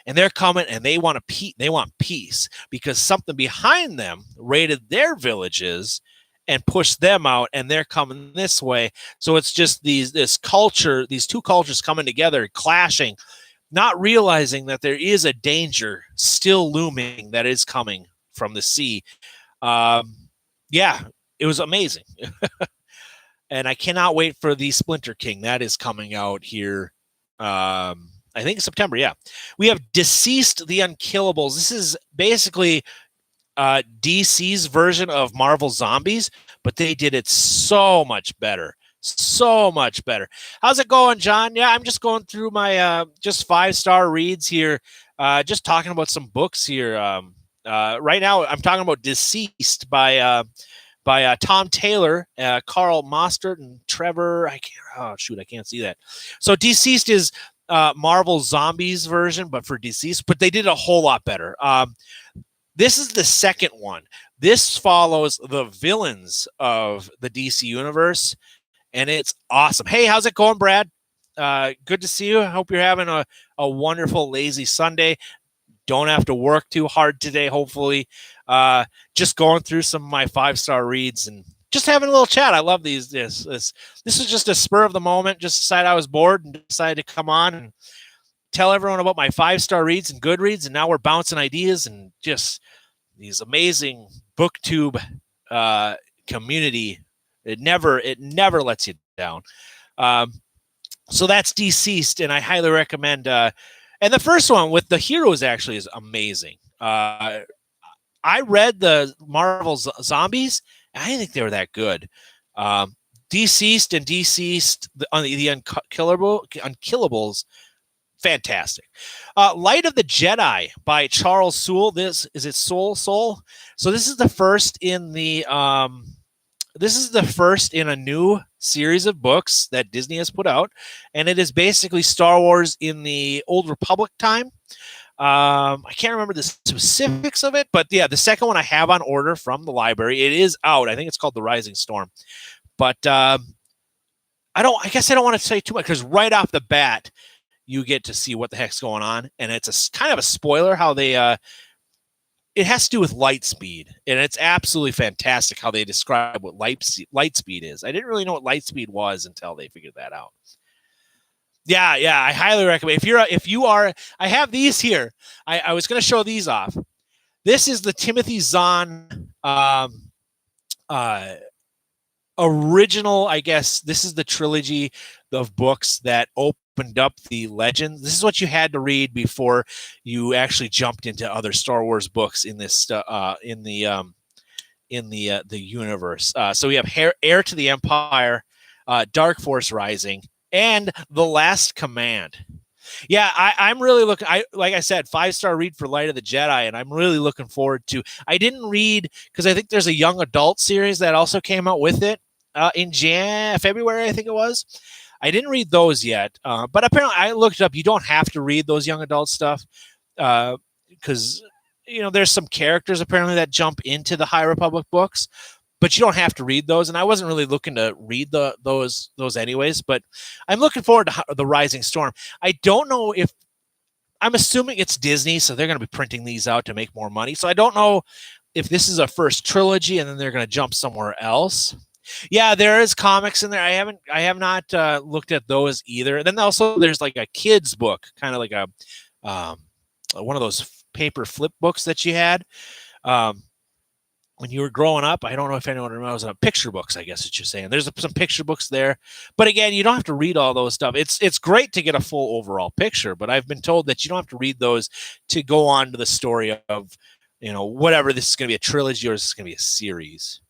and they're coming and they want peace because something behind them raided their villages and pushed them out, and they're coming this way. So it's just these two cultures coming together, clashing, not realizing that there is a danger still looming that is coming from the sea. Yeah, it was amazing. And I cannot wait for the Splinter King. That is coming out here. I think September. Yeah. We have Deceased the Unkillables. This is basically DC's version of Marvel Zombies, but they did it so much better. So much better. How's it going, John? Yeah, I'm just going through my just 5-star reads here. Just talking about some books here. Right now, I'm talking about Deceased by Tom Taylor, Carl Mostert, and Trevor. I can't see that. So Deceased is Marvel Zombies version, but for Deceased. But they did a whole lot better. This is the second one. This follows the villains of the DC universe, and it's awesome. Hey, how's it going, Brad? Good to see you. I hope you're having a wonderful, lazy Sunday. Don't have to work too hard today, hopefully. Just going through some of my 5-star reads and just having a little chat. I love these. This is just a spur of the moment. Just decided I was bored and decided to come on and tell everyone about my 5-star reads and Goodreads. And now we're bouncing ideas and just these amazing BookTube community. It never lets you down. So that's Deceased, and I highly recommend. And the first one with the heroes actually is amazing. I read the Marvel Zombies. I didn't think they were that good. Deceased and Deceased, the Unkillables, fantastic. Light of the Jedi by Charles Soule. This is it. Soul. So this is the first in the. This is the first in a new series of books that Disney has put out, and it is basically Star Wars in the Old Republic time. I can't remember the specifics of it, but yeah, the second one I have on order from the library. It is out. I think it's called The Rising Storm. But I guess I don't want to say too much because right off the bat, you get to see what the heck's going on, and it's kind of a spoiler how they. It has to do with light speed, and it's absolutely fantastic how they describe what light speed is. I didn't really know what light speed was until they figured that out. Yeah, I highly recommend. If you are, I have these here. I was going to show these off. This is the Timothy Zahn original. I guess this is the trilogy of books that opened up the legends. This is what you had to read before you actually jumped into other Star Wars books in this in the universe. So we have Heir to the Empire, Dark Force Rising, and The Last Command. Yeah, I'm really looking. Like I said, 5-star read for Light of the Jedi, and I'm really looking forward to. I didn't read because I think there's a young adult series that also came out with it in February, I think it was. I didn't read those yet, but apparently I looked it up. You don't have to read those young adult stuff because there's some characters apparently that jump into the High Republic books, but you don't have to read those. And I wasn't really looking to read those anyways. But I'm looking forward to The Rising Storm. I don't know if I'm assuming it's Disney, so they're going to be printing these out to make more money. So I don't know if this is a first trilogy and then they're going to jump somewhere else. Yeah, there is comics in there. I have not looked at those either. And then also there's like a kid's book, kind of like a one of those paper flip books that you had when you were growing up. I don't know if anyone remembers picture books, I guess what you're saying. There's some picture books there. But again, you don't have to read all those stuff. It's great to get a full overall picture, but I've been told that you don't have to read those to go on to the story of, whatever this is going to be a trilogy or this is going to be a series.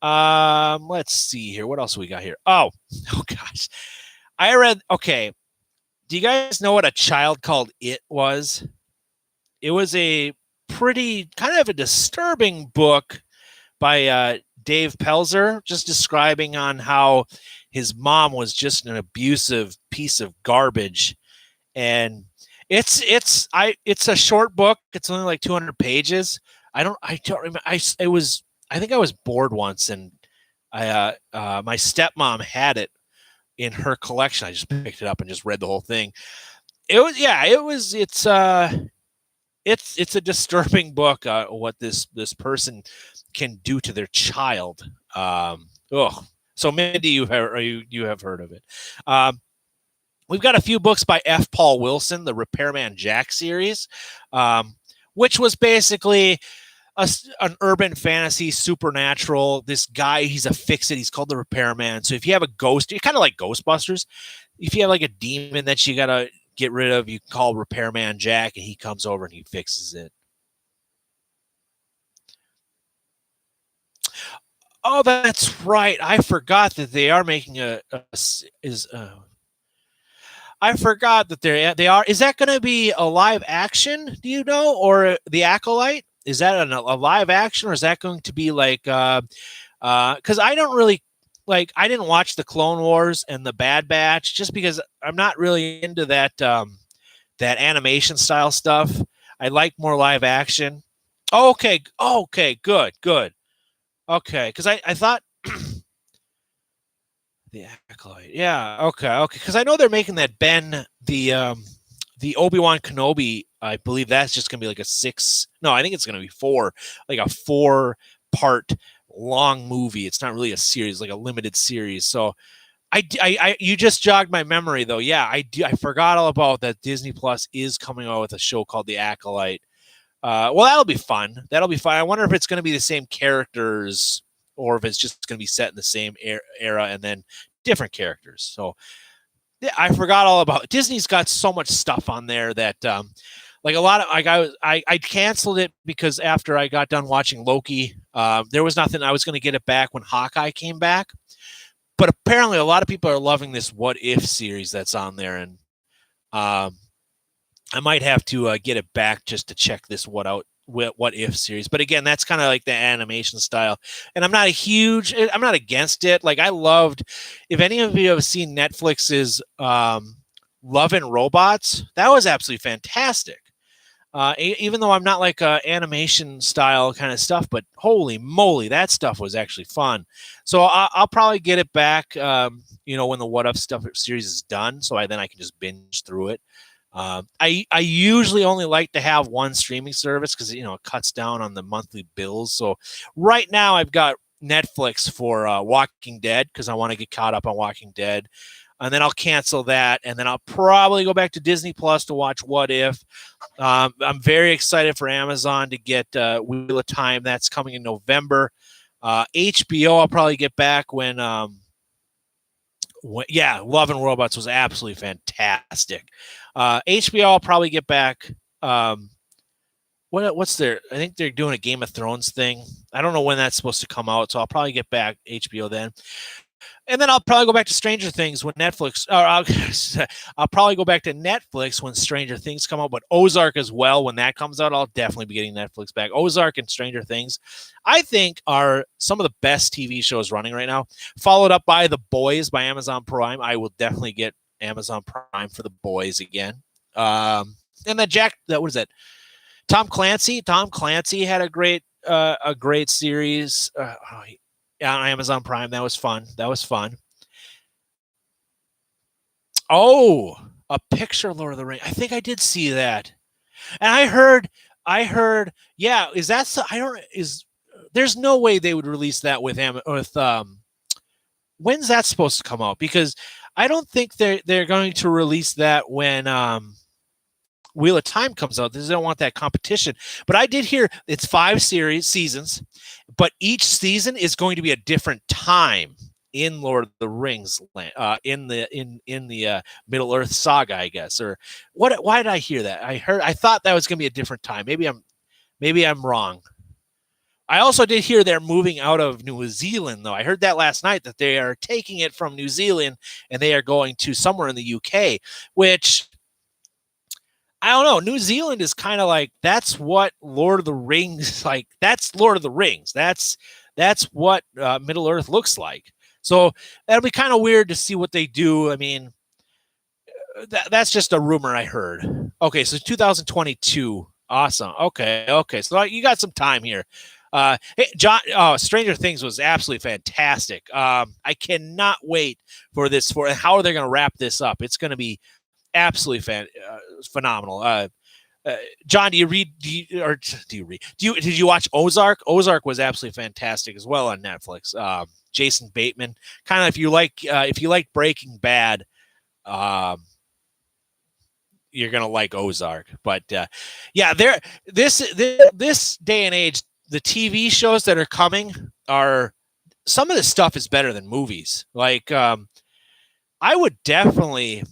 Let's see here. What else we got here? Oh gosh. I read, okay. Do you guys know what A Child Called It was? It was a pretty kind of a disturbing book by Dave Pelzer, just describing on how his mom was just an abusive piece of garbage. And it's a short book. It's only like 200 pages. I don't remember. I think I was bored once, and my stepmom had it, in her collection. I just picked it up and just read the whole thing. It's a disturbing book. What this person can do to their child. So Mindy, you have heard of it. We've got a few books by F. Paul Wilson, the Repairman Jack series, which was basically an urban fantasy supernatural. This guy, he's a fix-it. He's called the Repairman. So if you have a ghost, you're kind of like Ghostbusters. If you have like a demon that you got to get rid of, you call Repairman Jack, and he comes over and he fixes it. Oh, that's right. I forgot that they are making I forgot that they are. Is that going to be a live action? Do you know, or the Acolyte? Is that a live action, or is that going to be like? Because I don't really like. I didn't watch the Clone Wars and the Bad Batch just because I'm not really into that that animation style stuff. I like more live action. Okay, good. Okay, because I thought. The Acolyte. Yeah. Okay. Because I know they're making that Ben, the Obi-Wan Kenobi. I believe that's just going to be like I think it's going to be 4, like a 4-part long movie. It's not really a series, like a limited series. So you just jogged my memory though. Yeah, I forgot all about that. Disney Plus is coming out with a show called The Acolyte. Well, that'll be fun. I wonder if it's going to be the same characters, or if it's just going to be set in the same era and then different characters. So yeah, I forgot all about it. Disney's got so much stuff on there that like a lot of I canceled it because after I got done watching Loki, there was nothing. I was going to get it back when Hawkeye came back, but apparently a lot of people are loving this What If series that's on there, and I might have to get it back just to check this What If series. But again, that's kind of like the animation style, and I'm not against it. Like, I loved, if any of you have seen Netflix's Love and Robots, that was absolutely fantastic. Even though I'm not like animation style kind of stuff, but holy moly, that stuff was actually fun. So I'll probably get it back when the What If stuff series is done, so then I can just binge through it. I usually only like to have one streaming service because it cuts down on the monthly bills. So right now I've got Netflix for Walking Dead because I want to get caught up on Walking Dead, and then I'll cancel that, and then I'll probably go back to Disney Plus to watch What If. I'm very excited for Amazon to get Wheel of Time. That's coming in November. HBO I'll probably get back when Love and Robots was absolutely fantastic. HBO I'll probably get back. What's their? I think they're doing a Game of Thrones thing. I don't know when that's supposed to come out, so I'll probably get back HBO then. And then I'll probably go back to Stranger Things when Netflix. I'll probably go back to Netflix when Stranger Things come out, but Ozark as well. When that comes out, I'll definitely be getting Netflix back. Ozark and Stranger Things, I think, are some of the best TV shows running right now. Followed up by The Boys by Amazon Prime. I will definitely get Amazon Prime for The Boys again. And then what is that? Tom Clancy. Tom Clancy had a great series. On Amazon Prime. That was fun. Oh, a picture of Lord of the Rings. I think I did see that. And I heard, yeah, there's no way they would release that with when's that supposed to come out? Because I don't think they're going to release that when Wheel of Time comes out. They don't want that competition. But I did hear it's 5 seasons, but each season is going to be a different time in Lord of the Rings, in the Middle Earth saga, I guess. Or what? Why did I hear that? I thought that was going to be a different time. Maybe I'm wrong. I also did hear they're moving out of New Zealand, though. I heard that last night, that they are taking it from New Zealand and they are going to somewhere in the UK, which, I don't know. New Zealand is kind of like, that's what Lord of the Rings, like, that's Lord of the Rings. That's what Middle Earth looks like. So that'll be kind of weird to see what they do. I mean, that's just a rumor I heard. Okay, so 2022. Awesome. Okay. So you got some time here. Hey, John, Stranger Things was absolutely fantastic. I cannot wait for this, for how they're going to wrap this up. It's going to be absolutely phenomenal. John, did you watch Ozark? Ozark was absolutely fantastic as well on Netflix. Jason Bateman, kind of, if you like Breaking Bad, you're gonna like Ozark. But yeah, this day and age, the TV shows that are coming are, some of this stuff is better than movies. Like I would definitely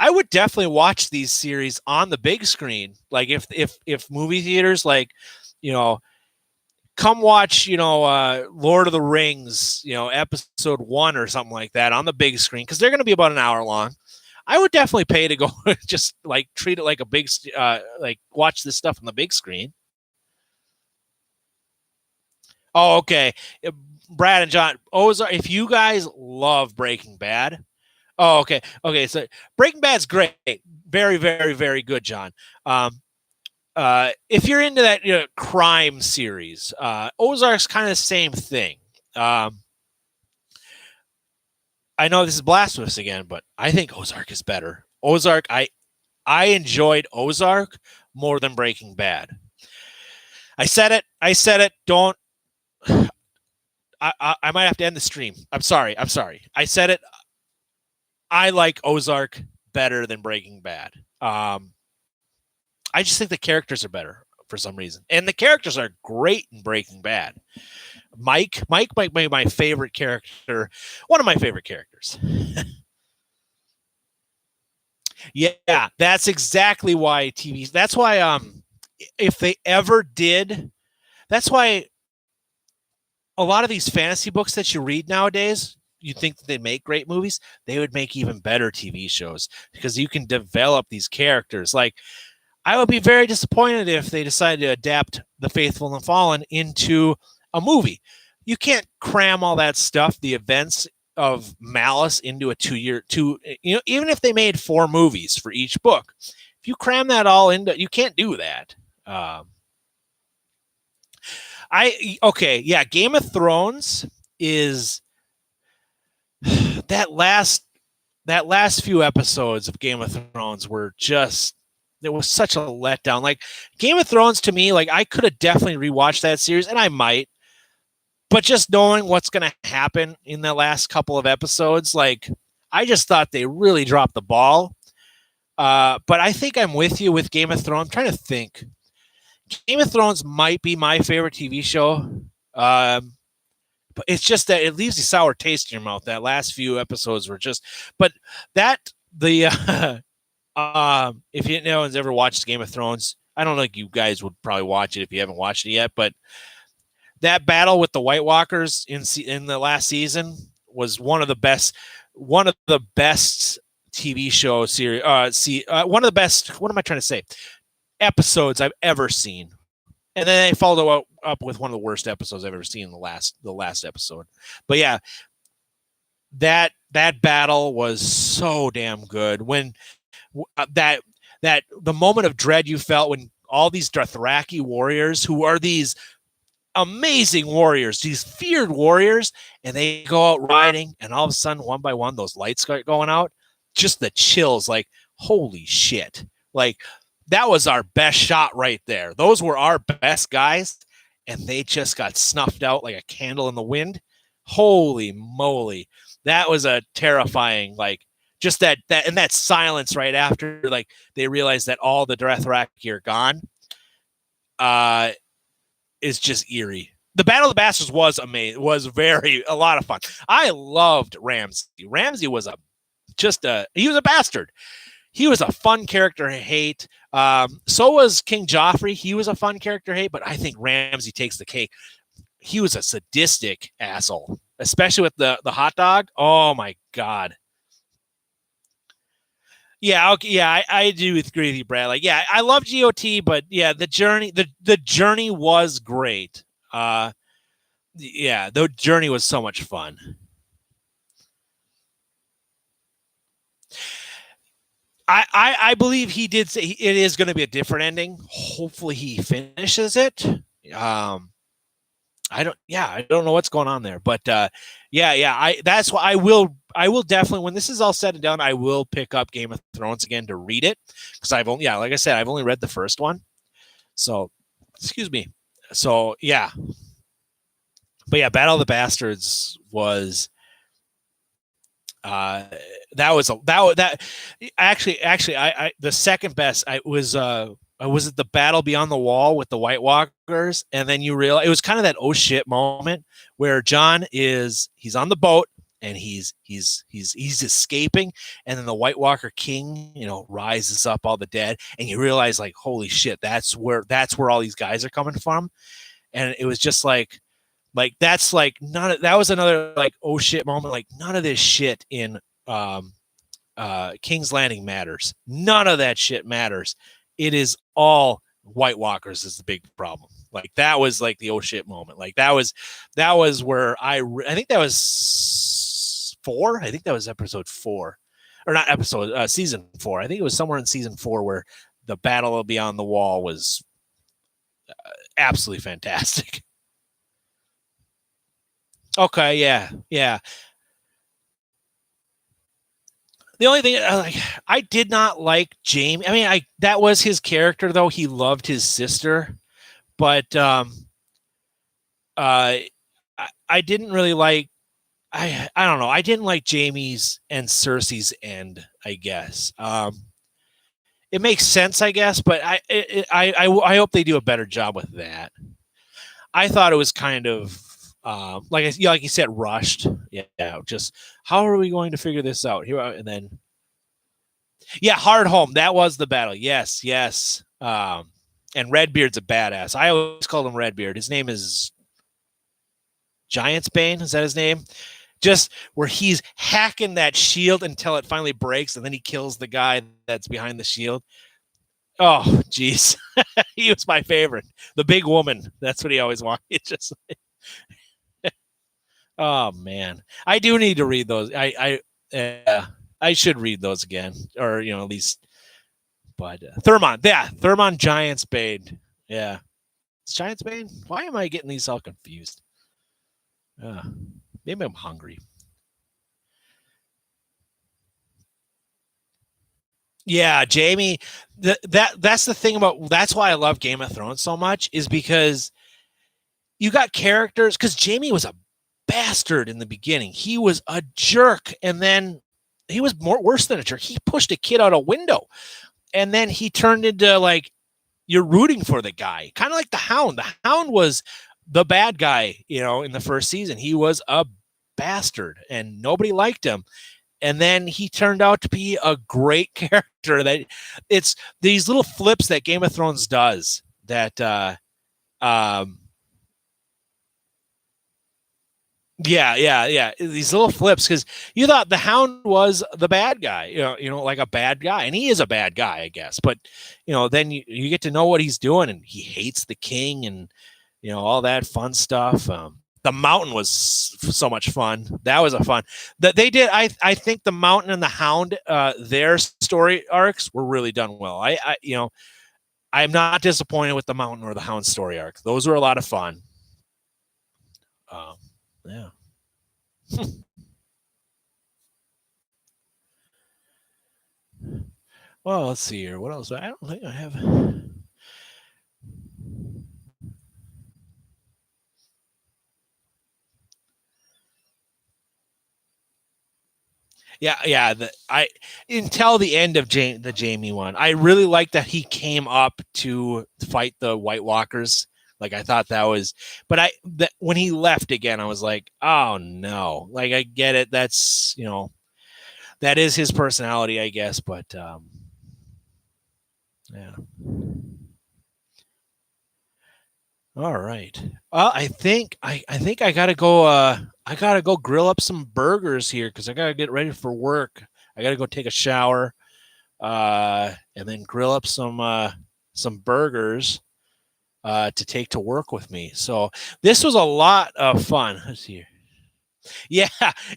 watch these series on the big screen. Like if movie theaters, like, come watch, Lord of the Rings, episode 1 or something like that on the big screen, because they're going to be about an hour long. I would definitely pay to go just like treat it like a big, like watch this stuff on the big screen. Oh, okay. Brad and John, Ozark, if you guys love Breaking Bad. Oh, okay. Okay. So Breaking Bad's great. Very, very, very good, John. If you're into that crime series, Ozark's kind of the same thing. I know this is blasphemous again, but I think Ozark is better. Ozark, I enjoyed Ozark more than Breaking Bad. I said it. Don't. I might have to end the stream. I'm sorry. I said it. I like Ozark better than Breaking Bad. I just think the characters are better for some reason, and the characters are great in Breaking Bad. Mike might be my favorite character, one of my favorite characters. Yeah, that's exactly why TV. That's why if they ever did, that's why a lot of these fantasy books that you read nowadays, you think that they make great movies, they would make even better TV shows, because you can develop these characters. Like, I would be very disappointed if they decided to adapt The Faithful and the Fallen into a movie. You can't cram all that stuff, the events of Malice, into a 2-year, even if they made 4 movies for each book, if you cram that all into, you can't do that. Game of Thrones is that last few episodes of Game of Thrones were just, it was such a letdown. Like, Game of Thrones, to me, like, I could have definitely rewatched that series, and I might, but just knowing what's going to happen in the last couple of episodes, like, I just thought they really dropped the ball. But I think I'm with you with Game of Thrones. I'm trying to think. Game of Thrones might be my favorite TV show. But it's just that it leaves a sour taste in your mouth. That last few episodes were just, but if you no one's ever watched Game of Thrones, I don't think you guys would probably watch it if you haven't watched it yet, but that battle with the White Walkers in the last season was one of the best TV show series. One of the best. What am I trying to say? Episodes I've ever seen, and then they followed up with one of the worst episodes I've ever seen in the last episode. But yeah, that battle was so damn good. When that the moment of dread you felt when all these Dothraki warriors, who are these amazing warriors, these feared warriors, and they go out riding, and all of a sudden, one by one, those lights start going out. Just the chills, like, holy shit. Like, that was our best shot right there. Those were our best guys, and they just got snuffed out like a candle in the wind. Holy moly. That was a terrifying, like, just that and that silence right after, like, they realized that all the Dothraki are gone. Is just eerie. The Battle of the Bastards was amazing. Was a lot of fun. I loved Ramsay. Ramsay was he was a bastard. He was a fun character to hate. So was King Joffrey. He was a fun character to hate, but I think Ramsay takes the cake. He was a sadistic asshole, especially with the hot dog. Oh my God. Yeah, okay, yeah, I do agree with you, Brad. Like, yeah, I love GOT, but yeah, the journey was great. Yeah, the journey was so much fun. I believe he did say it is going to be a different ending. Hopefully, he finishes it. I don't know what's going on there, but that's why I will definitely, when this is all said and done, I will pick up Game of Thrones again to read it, because like I said, I've only read the first one. So, excuse me. So, yeah. But yeah, Battle of the Bastards was that actually I the second best was it the Battle Beyond the Wall with the White Walkers, and then you realize it was kind of that oh shit moment where John he's on the boat and he's escaping, and then the White Walker King, rises up all the dead, and you realize like, holy shit, that's where all these guys are coming from. And it was just like that's like that was another like oh shit moment. Like, none of this shit in King's Landing matters. None of that shit matters. It is all White Walkers is the big problem. Like, that was like the oh shit moment. Like, that was where I think that was 4. I think that was episode 4, or not episode, season 4. I think it was somewhere in season 4 where the Battle of Beyond the Wall was absolutely fantastic. Okay, yeah. The only thing, I did not like Jamie. I mean, that was his character, though. He loved his sister, but I didn't really like. I don't know. I didn't like Jamie's and Cersei's end, I guess. It makes sense, I guess, but I hope they do a better job with that. I thought it was kind of like you said, rushed. Yeah, just how are we going to figure this out here? And then, Hard Home. That was the battle. Yes. And Redbeard's a badass. I always called him Redbeard. His name is Giant's Bane. Is that his name? Just where he's hacking that shield until it finally breaks, and then he kills the guy that's behind the shield. Oh, geez. He was my favorite. The big woman. That's what he always wanted. It's just oh man, I do need to read those. I should read those again, or at least. But Thermon Giant's Bane. Yeah, it's Giant's Bane. Why am I getting these all confused? Maybe I'm hungry. Yeah, Jamie. That's the thing that's why I love Game of Thrones so much, is because you got characters. Because Jamie was a bastard in the beginning. He was a jerk, and then he was worse than a jerk. He pushed a kid out a window, and then he turned into like, you're rooting for the guy, kind of like the Hound. The Hound was the bad guy, in the first season. He was a bastard, and nobody liked him. And then he turned out to be a great character. That it's these little flips that Game of Thrones does that Yeah. These little flips, because you thought the Hound was the bad guy, like a bad guy, and he is a bad guy, I guess. But then you get to know what he's doing, and he hates the king, and all that fun stuff. The Mountain was so much fun. That was a fun that they did. I think the Mountain and the Hound, their story arcs were really done well. I'm not disappointed with the Mountain or the Hound story arc. Those were a lot of fun. Yeah. Well, let's see here. What else? I don't think I have. Yeah. Until the end of the Jamie one, I really liked that he came up to fight the White Walkers. Like, I thought that was, but when he left again, I was like, oh no. Like, I get it. That's, that is his personality, I guess. But yeah. All right. Well, I think I gotta go. I gotta go grill up some burgers here, because I gotta get ready for work. I gotta go take a shower, and then grill up some burgers to take to work with me. So this was a lot of fun. Let's see here.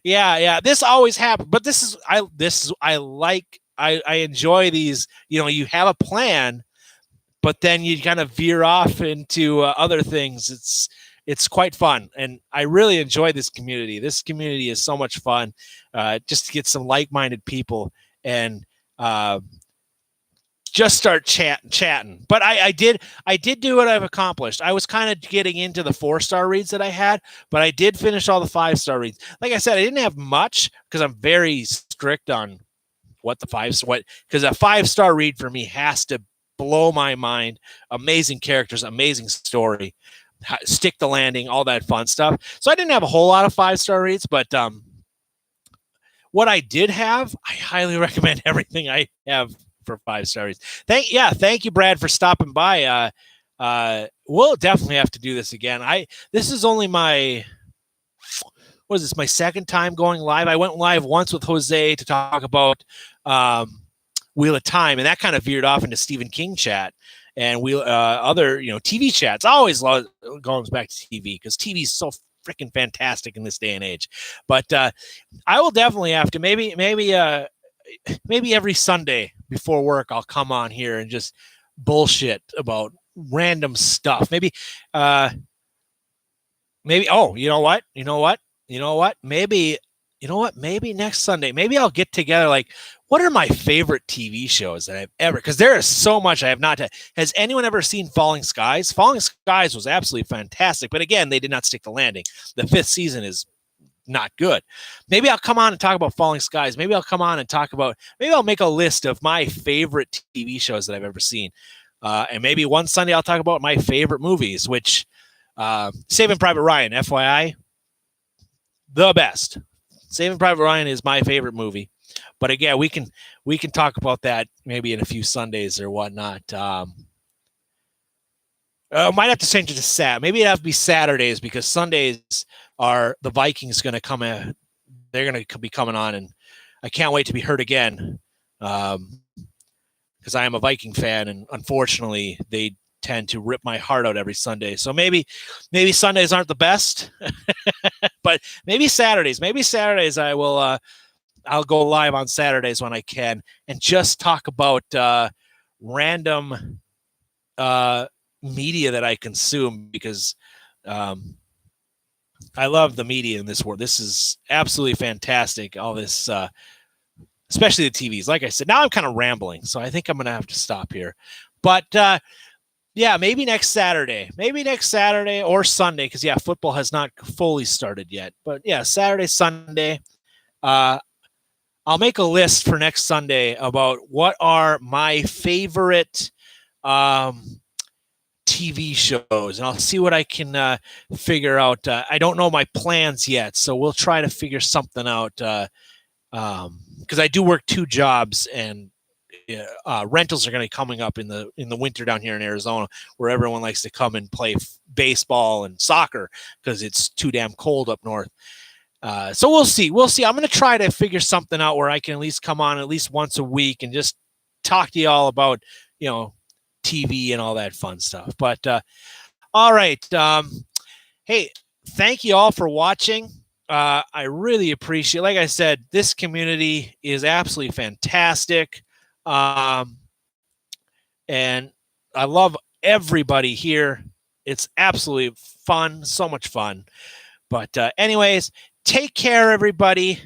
Yeah. This always happens, but I enjoy these. You have a plan, but then you kind of veer off into other things. it's quite fun, and I really enjoy this community. This community is so much fun, just to get some like-minded people and just start chatting. But I did do what I've accomplished. I was kind of getting into the 4-star reads that I had, but I did finish all the 5-star reads. Like I said, I didn't have much because I'm very strict on because a 5-star read for me has to blow my mind. Amazing characters, amazing story, stick the landing, all that fun stuff. So I didn't have a whole lot of 5-star reads, but what I did have, I highly recommend everything I have for 5-star reads. Thank you, Brad, for stopping by. We'll definitely have to do this again. This is only my second time going live. I went live once with Jose to talk about Wheel of Time, and that kind of veered off into Stephen King chat and other TV chats. I always love going back to TV because TV is so freaking fantastic in this day and age. But I will definitely have to maybe every Sunday before work I'll come on here and just bullshit about random stuff. Maybe maybe next Sunday, maybe I'll get together, like, what are my favorite TV shows that I've ever, because there is so much I have not had. Has anyone ever seen Falling Skies? Falling Skies was absolutely fantastic, but again, they did not stick the landing. The 5th season is not good. Maybe I'll come on and talk about Falling Skies. Maybe I'll make a list of my favorite TV shows that I've ever seen. And maybe one Sunday I'll talk about my favorite movies, which Saving Private Ryan, FYI, the best. Saving Private Ryan is my favorite movie. But again, we can talk about that maybe in a few Sundays or whatnot. Might have to change it to Saturday. Maybe it'd have to be Saturdays because Sundays are the Vikings going to come in. They're going to be coming on, and I can't wait to be heard again because I am a Viking fan, and unfortunately, they tend to rip my heart out every Sunday. So maybe Sundays aren't the best, but maybe Saturdays. Maybe Saturdays I will. I'll go live on Saturdays when I can and just talk about random media that I consume because I love the media in this world. This is absolutely fantastic. All this, especially the TVs. Like I said, now I'm kind of rambling, so I think I'm going to have to stop here. But maybe next Saturday or Sunday, because football has not fully started yet. But Saturday, Sunday. I'll make a list for next Sunday about what are my favorite TV shows, and I'll see what I can figure out. I don't know my plans yet, so we'll try to figure something out because I do work 2 jobs, and rentals are going to be coming up in the winter down here in Arizona, where everyone likes to come and play baseball and soccer because it's too damn cold up north. So we'll see. I'm going to try to figure something out where I can at least come on at least once a week and just talk to you all about, TV and all that fun stuff. But, all right. Hey, thank you all for watching. I really appreciate, like I said, this community is absolutely fantastic. And I love everybody here. It's absolutely fun. So much fun. But anyways, take care, everybody.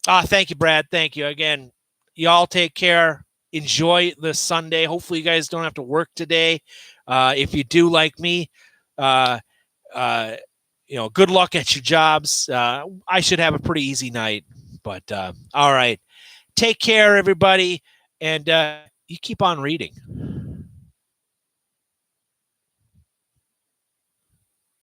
Thank you, Brad. Thank you again. Y'all take care. Enjoy the Sunday. Hopefully you guys don't have to work today. If you do, like me, good luck at your jobs. I should have a pretty easy night, but all right. Take care, everybody. And you keep on reading.